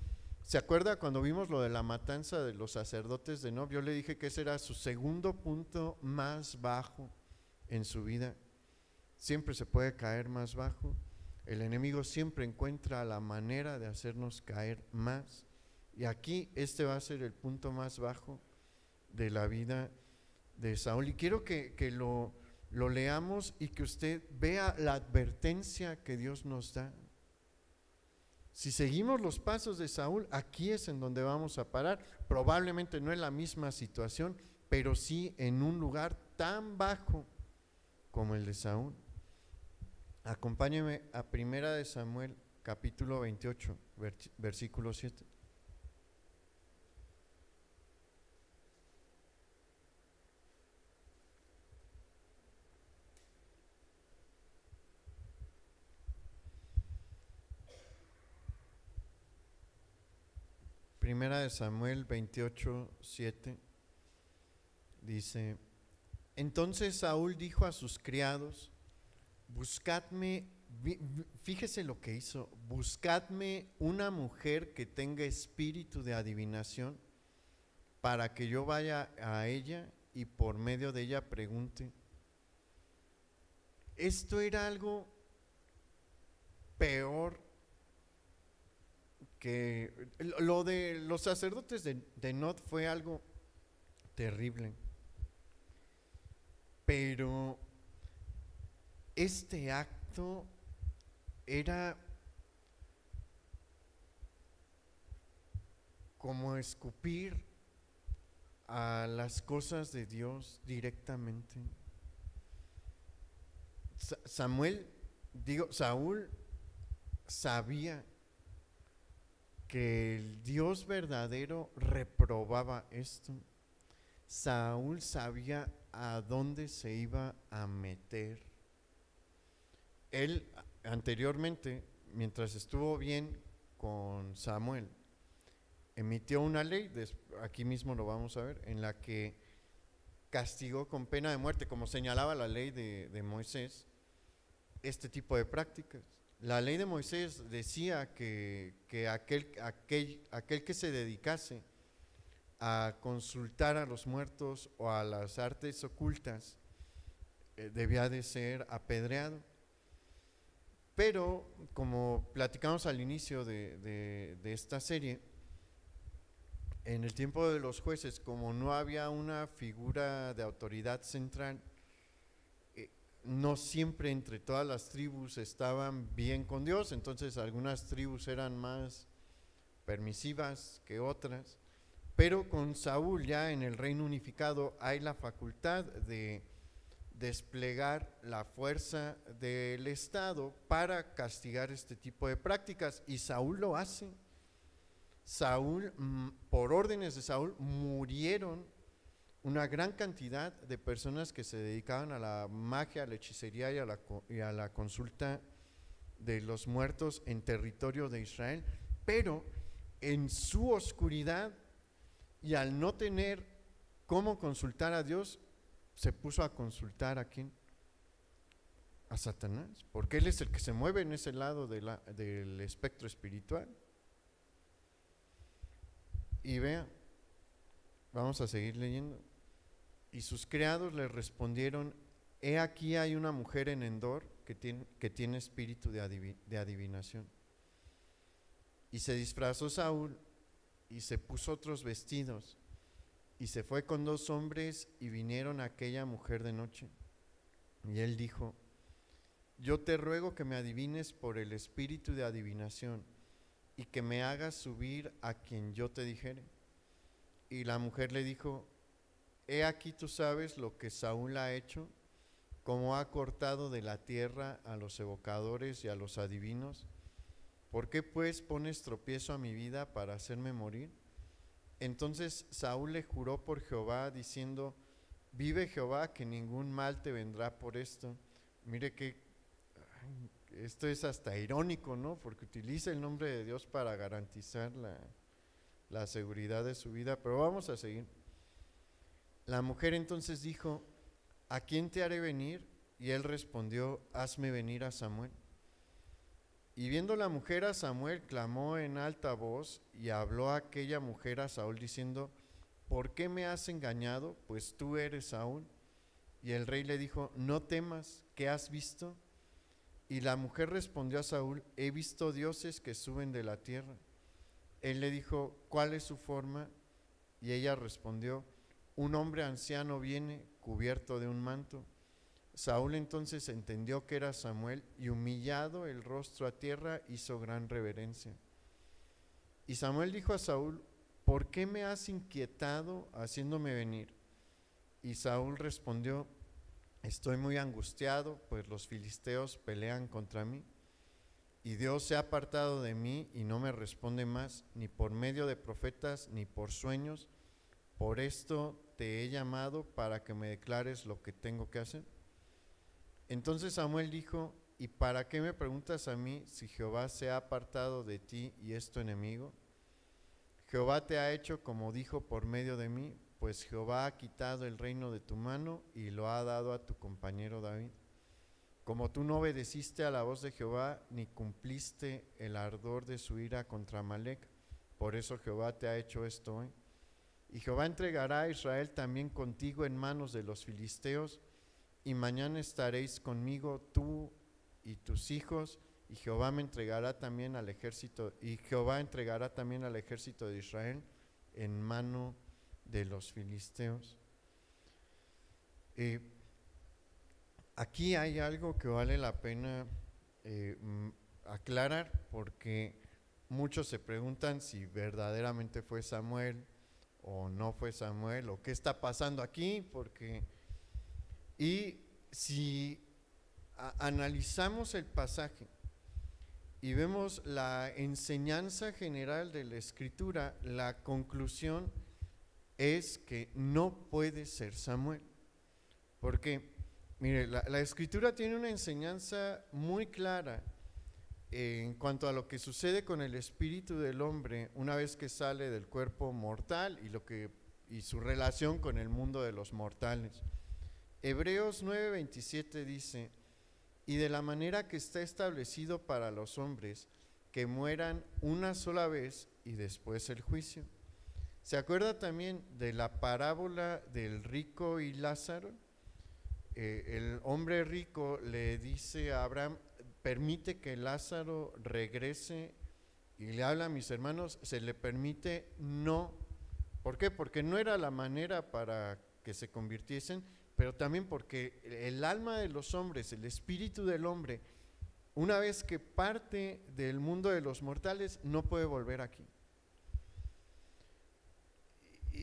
¿Se acuerda cuando vimos lo de la matanza de los sacerdotes de Nob? Yo le dije que ese era su segundo punto más bajo en su vida. Siempre se puede caer más bajo. El enemigo siempre encuentra la manera de hacernos caer más. Y aquí este va a ser el punto más bajo de la vida de Saúl. Y quiero que lo leamos y que usted vea la advertencia que Dios nos da. Si seguimos los pasos de Saúl, aquí es en donde vamos a parar. Probablemente no en la misma situación, pero sí en un lugar tan bajo como el de Saúl. Acompáñeme a 1 Samuel capítulo 28, versículo 7. Primera de Samuel 28, 7 dice: entonces Saúl dijo a sus criados: buscadme, fíjese lo que hizo, buscadme una mujer que tenga espíritu de adivinación, para que yo vaya a ella y por medio de ella pregunte. Esto era algo peor que lo de los sacerdotes de Nob fue algo terrible, pero este acto era como escupir a las cosas de Dios directamente. Saúl sabía que el Dios verdadero reprobaba esto. Saúl sabía a dónde se iba a meter. Él anteriormente, mientras estuvo bien con Samuel, emitió una ley, aquí mismo lo vamos a ver, en la que castigó con pena de muerte, como señalaba la ley de Moisés, este tipo de prácticas. La ley de Moisés decía que aquel que se dedicase a consultar a los muertos o a las artes ocultas debía de ser apedreado. Pero, como platicamos al inicio de esta serie, en el tiempo de los jueces, como no había una figura de autoridad central, no siempre entre todas las tribus estaban bien con Dios, entonces algunas tribus eran más permisivas que otras, pero con Saúl ya en el reino unificado hay la facultad de desplegar la fuerza del Estado para castigar este tipo de prácticas, y Saúl lo hace. Saúl, por órdenes de Saúl, murieron una gran cantidad de personas que se dedicaban a la magia, a la hechicería y a la consulta de los muertos en territorio de Israel, pero en su oscuridad y al no tener cómo consultar a Dios, se puso a consultar ¿a quién? A Satanás, porque él es el que se mueve en ese lado del espectro espiritual. Y vea, vamos a seguir leyendo. Y sus criados le respondieron: he aquí hay una mujer en Endor que tiene espíritu de adivinación. Y se disfrazó Saúl y se puso otros vestidos y se fue con 2 hombres y vinieron a aquella mujer de noche. Y él dijo: yo te ruego que me adivines por el espíritu de adivinación y que me hagas subir a quien yo te dijere. Y la mujer le dijo: he aquí tú sabes lo que Saúl ha hecho, cómo ha cortado de la tierra a los evocadores y a los adivinos. ¿Por qué pues pones tropiezo a mi vida para hacerme morir? Entonces Saúl le juró por Jehová diciendo: vive Jehová que ningún mal te vendrá por esto. Mire que esto es hasta irónico, ¿no? Porque utiliza el nombre de Dios para garantizar la seguridad de su vida, pero vamos a seguir. La mujer entonces dijo: ¿a quién te haré venir? Y él respondió: hazme venir a Samuel. Y viendo la mujer a Samuel, clamó en alta voz, y habló aquella mujer a Saúl diciendo: ¿por qué me has engañado? Pues tú eres Saúl. Y el rey le dijo: no temas, ¿qué has visto? Y la mujer respondió a Saúl: he visto dioses que suben de la tierra. Él le dijo: ¿cuál es su forma? Y ella respondió: un hombre anciano viene cubierto de un manto. Saúl entonces entendió que era Samuel, y humillado el rostro a tierra hizo gran reverencia. Y Samuel dijo a Saúl: ¿por qué me has inquietado haciéndome venir? Y Saúl respondió: estoy muy angustiado, pues los filisteos pelean contra mí, y Dios se ha apartado de mí y no me responde más, ni por medio de profetas, ni por sueños. Por esto te he llamado para que me declares lo que tengo que hacer. Entonces Samuel dijo: ¿y para qué me preguntas a mí si Jehová se ha apartado de ti y es tu enemigo? Jehová te ha hecho como dijo por medio de mí, pues Jehová ha quitado el reino de tu mano y lo ha dado a tu compañero David. Como tú no obedeciste a la voz de Jehová, ni cumpliste el ardor de su ira contra Amalec, por eso Jehová te ha hecho esto hoy. Y Jehová entregará a Israel también contigo en manos de los filisteos, y mañana estaréis conmigo tú y tus hijos, y Jehová me entregará también al ejército, y Jehová entregará también al ejército de Israel en mano de los filisteos. Aquí hay algo que vale la pena aclarar, porque muchos se preguntan si verdaderamente fue Samuel o no fue Samuel, o qué está pasando aquí, y si analizamos el pasaje y vemos la enseñanza general de la Escritura, la conclusión es que no puede ser Samuel. Porque, mire, la Escritura tiene una enseñanza muy clara en cuanto a lo que sucede con el espíritu del hombre una vez que sale del cuerpo mortal y su relación con el mundo de los mortales. Hebreos 9:27 dice: y de la manera que está establecido para los hombres, que mueran una sola vez y después el juicio. ¿Se acuerda también de la parábola del rico y Lázaro? El hombre rico le dice a Abraham: permite que Lázaro regrese, y le habla a mis hermanos, se le permite. No. ¿Por qué? Porque no era la manera para que se convirtiesen, pero también porque el alma de los hombres, el espíritu del hombre, una vez que parte del mundo de los mortales, no puede volver aquí.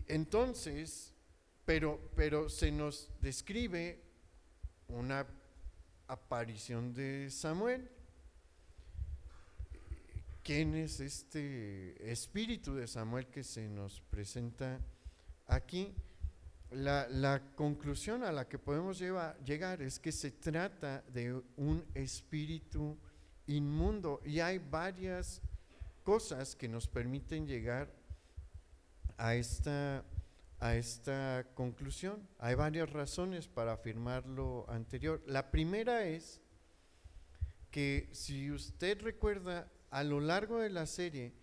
Entonces, pero se nos describe una aparición de Samuel. ¿Quién es este espíritu de Samuel que se nos presenta aquí? La conclusión a la que podemos llegar es que se trata de un espíritu inmundo, y hay varias cosas que nos permiten llegar a esta conclusión. Hay varias razones para afirmar lo anterior. La primera es que, si usted recuerda, a lo largo de la serie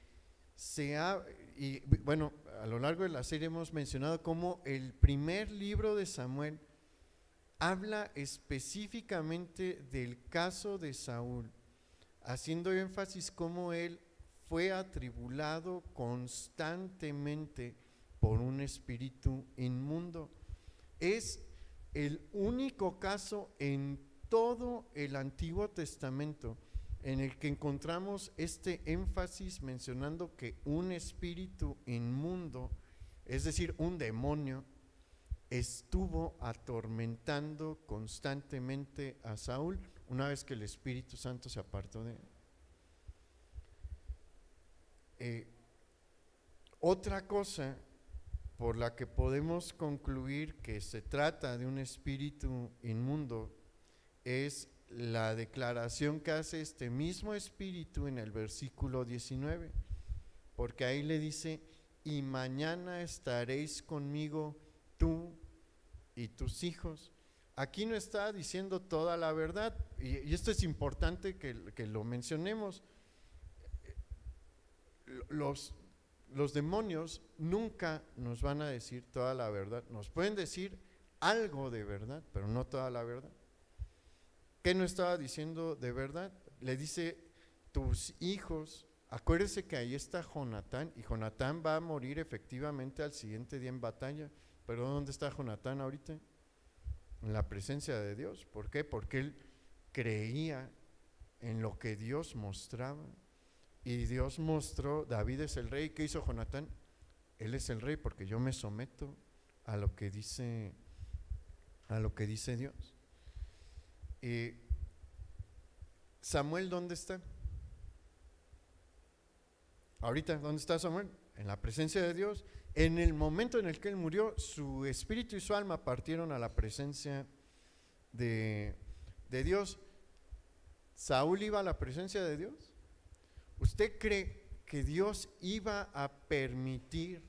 a lo largo de la serie hemos mencionado cómo el primer libro de Samuel habla específicamente del caso de Saúl, haciendo énfasis cómo él fue atribulado constantemente por un espíritu inmundo. Es el único caso en todo el Antiguo Testamento en el que encontramos este énfasis mencionando que un espíritu inmundo, es decir, un demonio, estuvo atormentando constantemente a Saúl una vez que el Espíritu Santo se apartó de él. Otra cosa por la que podemos concluir que se trata de un espíritu inmundo es la declaración que hace este mismo espíritu en el versículo 19, porque ahí le dice: y mañana estaréis conmigo tú y tus hijos. Aquí no está diciendo toda la verdad, y esto es importante que lo mencionemos. Los demonios nunca nos van a decir toda la verdad. Nos pueden decir algo de verdad, pero no toda la verdad. ¿Qué no estaba diciendo de verdad? Le dice: tus hijos. Acuérdese que ahí está Jonatán, y Jonatán va a morir efectivamente al siguiente día en batalla. Pero ¿dónde está Jonatán ahorita? En la presencia de Dios. ¿Por qué? Porque él creía en lo que Dios mostraba, y Dios mostró: David es el rey. ¿Qué hizo Jonatán? Él es el rey porque yo me someto a lo que dice Dios. Samuel, ¿dónde está? Ahorita, ¿dónde está Samuel? En la presencia de Dios. En el momento en el que él murió, su espíritu y su alma partieron a la presencia de Dios. ¿Saúl iba a la presencia de Dios? ¿Usted cree que Dios iba a permitir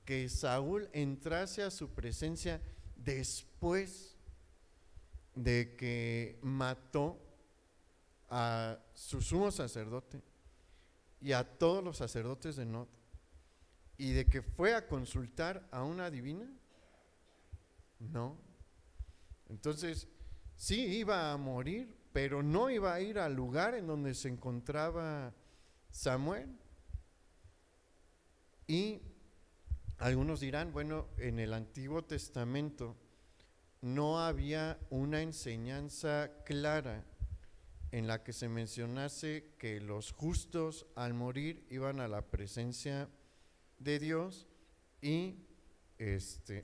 que Saúl entrase a su presencia después de que mató a su sumo sacerdote y a todos los sacerdotes de Nob, y de que fue a consultar a una divina? No. Entonces, sí iba a morir, pero no iba a ir al lugar en donde se encontraba Samuel. Y algunos dirán: bueno, en el Antiguo Testamento no había una enseñanza clara en la que se mencionase que los justos al morir iban a la presencia de Dios y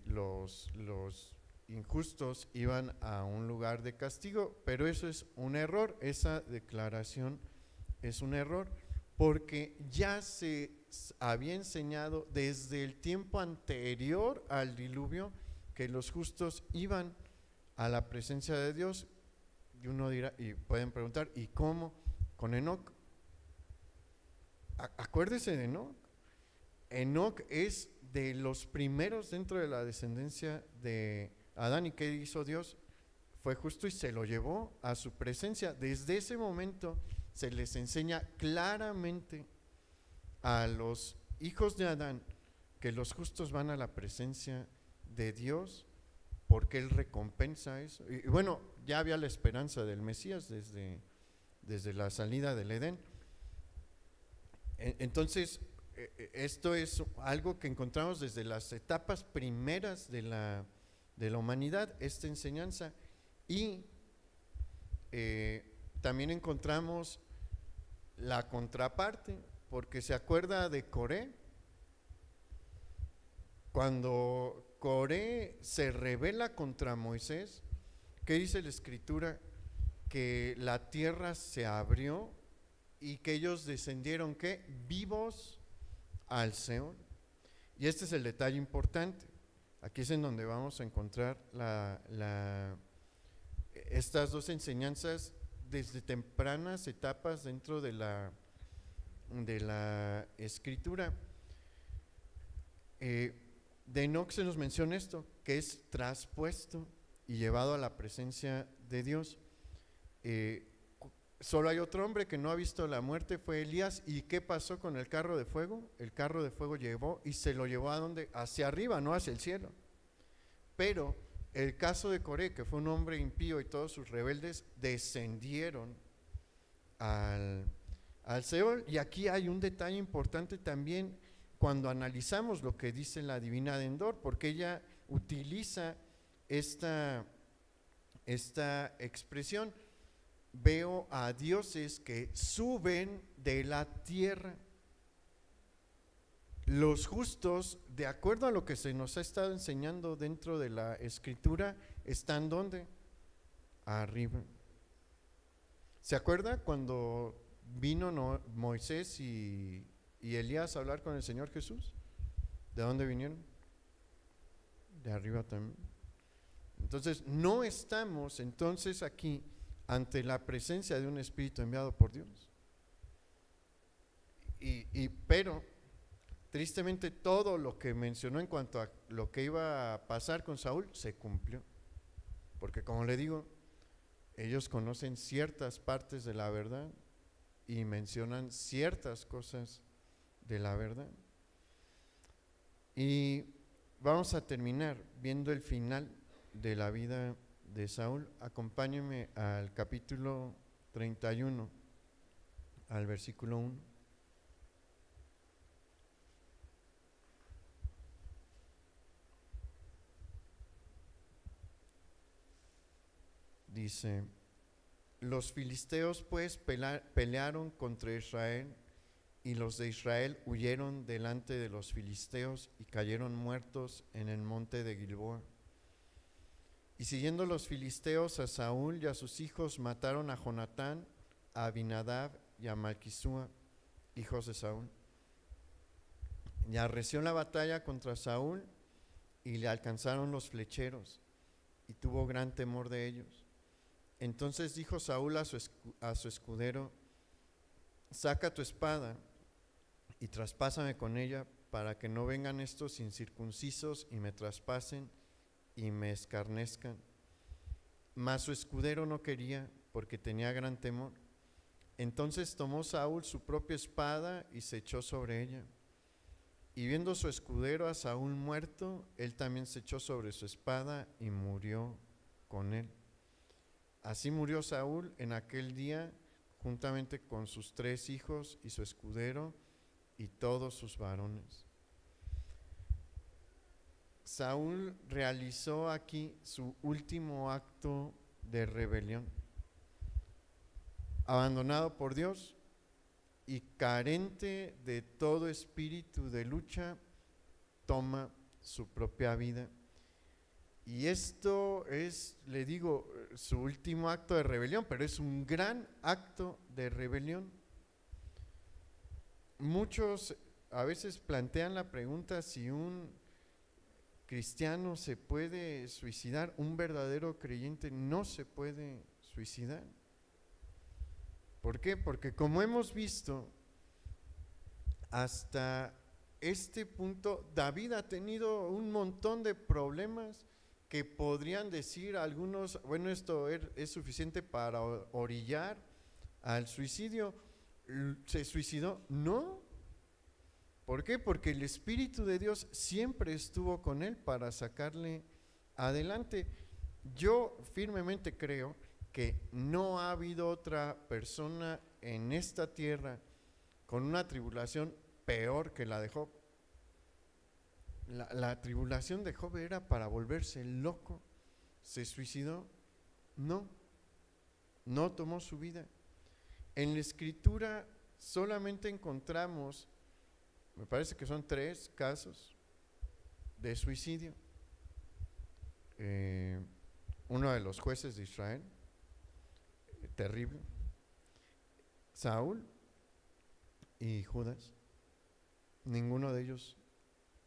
los injustos iban a un lugar de castigo, pero eso es un error, esa declaración es un error, porque ya se había enseñado desde el tiempo anterior al diluvio que los justos iban a la presencia de Dios. Y uno dirá, y pueden preguntar, ¿y cómo? Con Enoc. Acuérdese de Enoc. Enoc es de los primeros dentro de la descendencia de Adán. ¿Y qué hizo Dios? Fue justo y se lo llevó a su presencia. Desde ese momento se les enseña claramente a los hijos de Adán que los justos van a la presencia de Dios, porque Él recompensa eso. Y bueno, ya había la esperanza del Mesías desde la salida del Edén. Entonces, esto es algo que encontramos desde las etapas primeras de la humanidad, esta enseñanza. Y también encontramos la contraparte, porque se acuerda de Coré. Cuando Coré se rebela contra Moisés, ¿qué dice la Escritura? Que la tierra se abrió y que ellos descendieron, ¿qué? Vivos al Seol. Y este es el detalle importante. Aquí es en donde vamos a encontrar estas dos enseñanzas desde tempranas etapas dentro de la Escritura. De Enoc se nos menciona esto, que es traspuesto y llevado a la presencia de Dios. Solo hay otro hombre que no ha visto la muerte, fue Elías. ¿Y qué pasó con el carro de fuego? El carro de fuego llevó y se lo llevó ¿a dónde? Hacia arriba, no hacia el cielo. Pero el caso de Coré, que fue un hombre impío y todos sus rebeldes descendieron al Seol. Y aquí hay un detalle importante también cuando analizamos lo que dice la divina de Endor, porque ella utiliza esta expresión: veo a dioses que suben de la tierra. Los justos, de acuerdo a lo que se nos ha estado enseñando dentro de la Escritura, están ¿dónde? Arriba. ¿Se acuerda cuando vino Moisés y Elías a hablar con el Señor Jesús? ¿De dónde vinieron? De arriba también. Entonces, no estamos entonces aquí ante la presencia de un espíritu enviado por Dios. Pero tristemente todo lo que mencionó en cuanto a lo que iba a pasar con Saúl se cumplió, porque como le digo, ellos conocen ciertas partes de la verdad y mencionan ciertas cosas de la verdad. Y vamos a terminar viendo el final de la vida de Saúl. Acompáñenme al capítulo 31, al versículo 1. Dice: los filisteos pues pelearon contra Israel, y los de Israel huyeron delante de los filisteos y cayeron muertos en el monte de Gilboa. Y siguiendo los filisteos a Saúl y a sus hijos, mataron a Jonatán, a Abinadab y a Malquisúa, hijos de Saúl. Y arreció la batalla contra Saúl, y le alcanzaron los flecheros, y tuvo gran temor de ellos. Entonces dijo Saúl a su escudero: saca tu espada y traspásame con ella, para que no vengan estos incircuncisos y me traspasen y me escarnezcan. Mas su escudero no quería, porque tenía gran temor. Entonces tomó Saúl su propia espada y se echó sobre ella. Y viendo su escudero a Saúl muerto, él también se echó sobre su espada y murió con él. Así murió Saúl en aquel día, juntamente con sus 3 hijos y su escudero y todos sus varones. Saúl realizó aquí su último acto de rebelión. abandonado por Dios y carente de todo espíritu de lucha, toma su propia vida. Y esto es, le digo, su último acto de rebelión, pero es un gran acto de rebelión. Muchos a veces plantean la pregunta si un cristiano se puede suicidar. Un verdadero creyente no se puede suicidar. ¿Por qué? Porque como hemos visto, hasta este punto David ha tenido un montón de problemas que podrían decir algunos, bueno, esto es suficiente para orillar al suicidio. ¿Se suicidó? No. ¿Por qué? Porque el Espíritu de Dios siempre estuvo con él para sacarle adelante. Yo firmemente creo que no ha habido otra persona en esta tierra con una tribulación peor que la de Job. La tribulación de Job era para volverse loco. ¿Se suicidó? No, no tomó su vida. En la Escritura solamente encontramos, me parece que son 3 casos de suicidio. Uno de los jueces de Israel, terrible, Saúl y Judas. Ninguno de ellos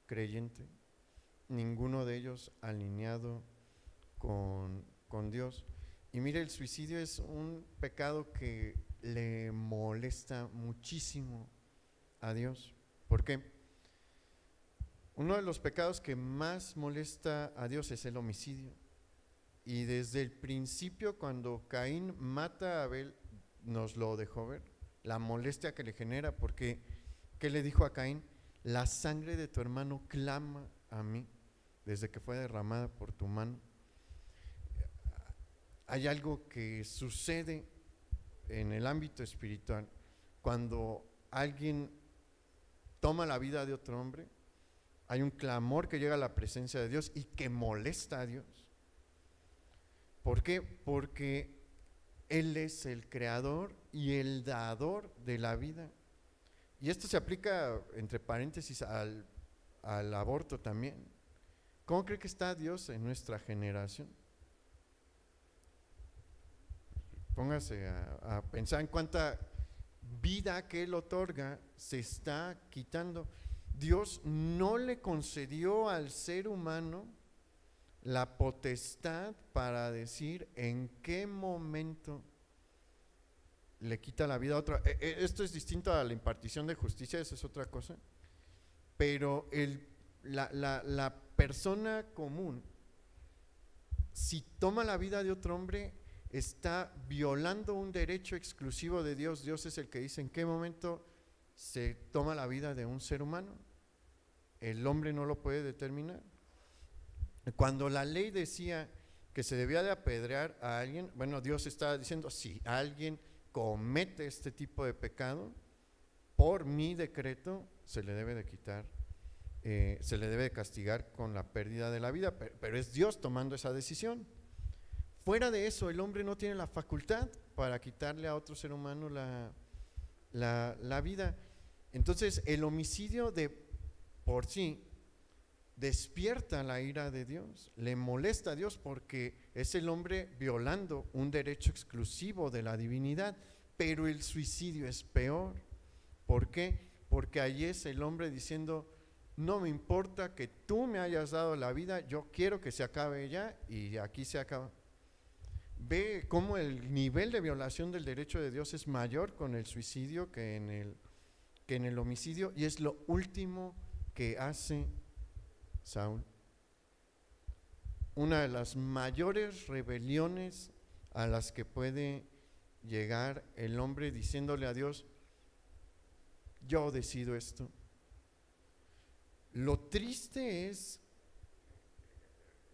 creyente, ninguno de ellos alineado con Dios. Y mire, el suicidio es un pecado que le molesta muchísimo a Dios. ¿Por qué? Uno de los pecados que más molesta a Dios es el homicidio. Y desde el principio, cuando Caín mata a Abel, nos lo dejó ver, la molestia que le genera, porque ¿qué le dijo a Caín? La sangre de tu hermano clama a mí desde que fue derramada por tu mano. Hay algo que sucede en el ámbito espiritual cuando alguien toma la vida de otro hombre. Hay un clamor que llega a la presencia de Dios y que molesta a Dios. ¿Por qué? Porque Él es el creador y el dador de la vida. Y esto se aplica, entre paréntesis, al aborto también. ¿Cómo cree que está Dios en nuestra generación? Póngase a pensar en cuánta vida que Él otorga se está quitando. Dios no le concedió al ser humano la potestad para decir en qué momento le quita la vida a otro. Esto es distinto a la impartición de justicia, eso es otra cosa. Pero la persona común, si toma la vida de otro hombre, está violando un derecho exclusivo de Dios. Dios es el que dice en qué momento se toma la vida de un ser humano. El hombre no lo puede determinar. Cuando la ley decía que se debía de apedrear a alguien, bueno, Dios estaba diciendo, si alguien comete este tipo de pecado, por mi decreto se le debe de quitar, se le debe de castigar con la pérdida de la vida, pero es Dios tomando esa decisión. Fuera de eso, el hombre no tiene la facultad para quitarle a otro ser humano la vida. Entonces, el homicidio de por sí despierta la ira de Dios, le molesta a Dios porque es el hombre violando un derecho exclusivo de la divinidad. Pero el suicidio es peor. ¿Por qué? Porque allí es el hombre diciendo, no me importa que tú me hayas dado la vida, yo quiero que se acabe ya, y aquí se acaba. Ve cómo el nivel de violación del derecho de Dios es mayor con el suicidio que en el homicidio, y es lo último que hace Saúl. Una de las mayores rebeliones a las que puede llegar el hombre, diciéndole a Dios, yo decido esto. Lo triste es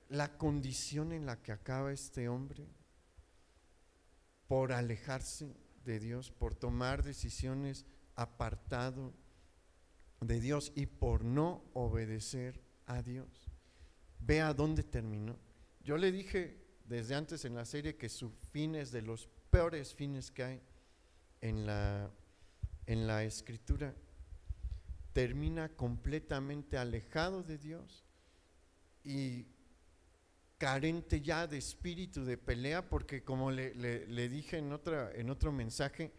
la condición en la que acaba este hombre por alejarse de Dios, por tomar decisiones apartado de Dios y por no obedecer a Dios. Ve a dónde terminó. Yo le dije desde antes en la serie que su fin es de los peores fines que hay. en la Escritura, termina completamente alejado de Dios y carente ya de espíritu de pelea, porque como le dije en otro mensaje,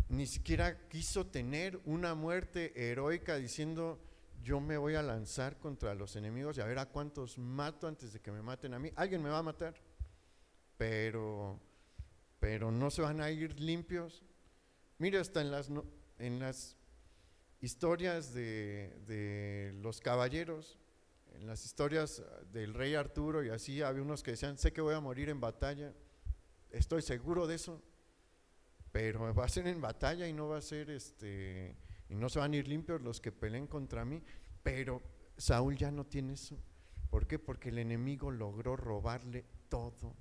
ni siquiera quiso tener una muerte heroica diciendo: yo me voy a lanzar contra los enemigos y a ver a cuántos mato antes de que me maten a mí. Alguien me va a matar, pero no se van a ir limpios. Mira, hasta en las historias de los caballeros, en las historias del rey Arturo y así, había unos que decían: sé que voy a morir en batalla, estoy seguro de eso, pero va a ser en batalla y no va a ser y no se van a ir limpios los que peleen contra mí. Pero Saúl ya no tiene eso. ¿Por qué? Porque el enemigo logró robarle todo.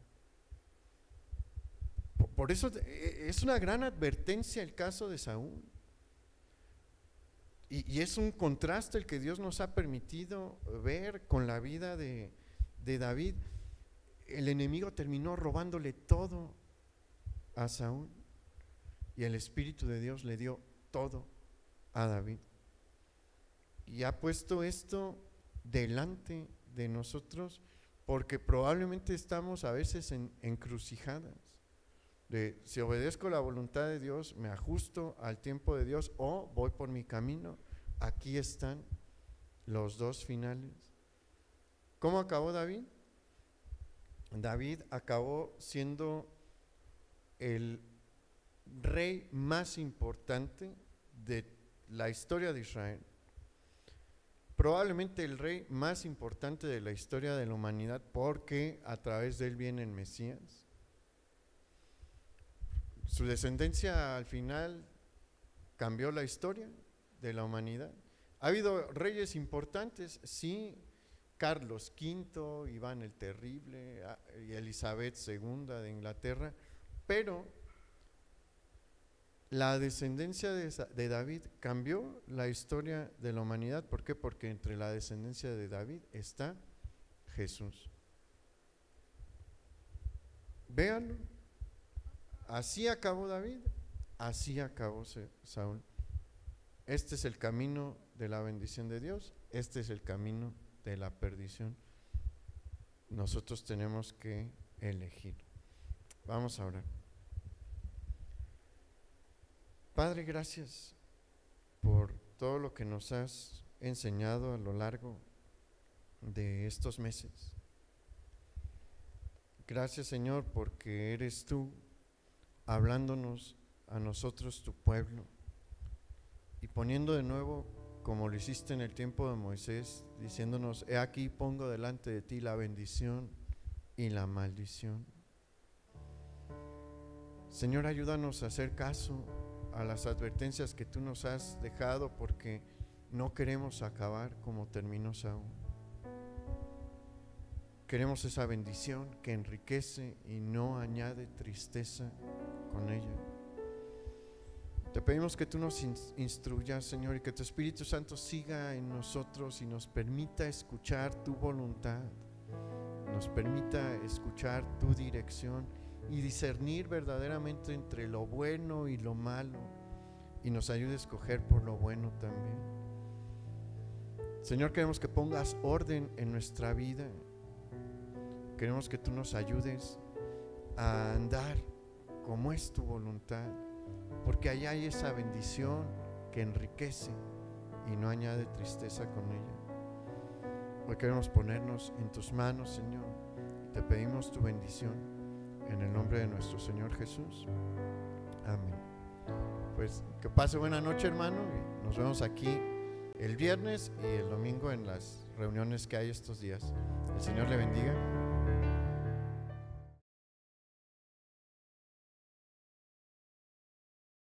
Por eso es una gran advertencia el caso de Saúl. Y es un contraste el que Dios nos ha permitido ver con la vida de David. El enemigo terminó robándole todo a Saúl y el Espíritu de Dios le dio todo a David. Y ha puesto esto delante de nosotros porque probablemente estamos a veces en encrucijadas de si obedezco la voluntad de Dios, me ajusto al tiempo de Dios o voy por mi camino. Aquí están los dos finales. ¿Cómo acabó David? David acabó siendo el rey más importante de la historia de Israel, probablemente el rey más importante de la historia de la humanidad, porque a través de él viene el Mesías. Su descendencia al final cambió la historia de la humanidad. Ha habido reyes importantes, sí, Carlos V, Iván el Terrible y Elizabeth II de Inglaterra, pero la descendencia de David cambió la historia de la humanidad. ¿Por qué? Porque entre la descendencia de David está Jesús. Véanlo. Así acabó David, así acabó Saúl. Este es el camino de la bendición de Dios, este es el camino de la perdición. Nosotros tenemos que elegir. Vamos a orar. Padre, gracias por todo lo que nos has enseñado a lo largo de estos meses. Gracias, Señor, porque eres tú hablándonos a nosotros, tu pueblo, y poniendo de nuevo, como lo hiciste en el tiempo de Moisés, diciéndonos: he aquí pongo delante de ti la bendición y la maldición. Señor, ayúdanos a hacer caso a las advertencias que tú nos has dejado, porque no queremos acabar como terminó Saúl. Queremos esa bendición que enriquece y no añade tristeza con ella. Te pedimos que tú nos instruyas, Señor, y que tu Espíritu Santo siga en nosotros y nos permita escuchar tu voluntad, nos permita escuchar tu dirección y discernir verdaderamente entre lo bueno y lo malo, y nos ayude a escoger por lo bueno también. Señor, queremos que pongas orden en nuestra vida. Queremos que tú nos ayudes a andar como es tu voluntad, porque allá hay esa bendición que enriquece y no añade tristeza con ella. Hoy queremos ponernos en tus manos, Señor. Te pedimos tu bendición en el nombre de nuestro Señor Jesús. Amén. Pues que pase buena noche, hermano, y nos vemos aquí el viernes y el domingo en las reuniones que hay estos días. El Señor le bendiga.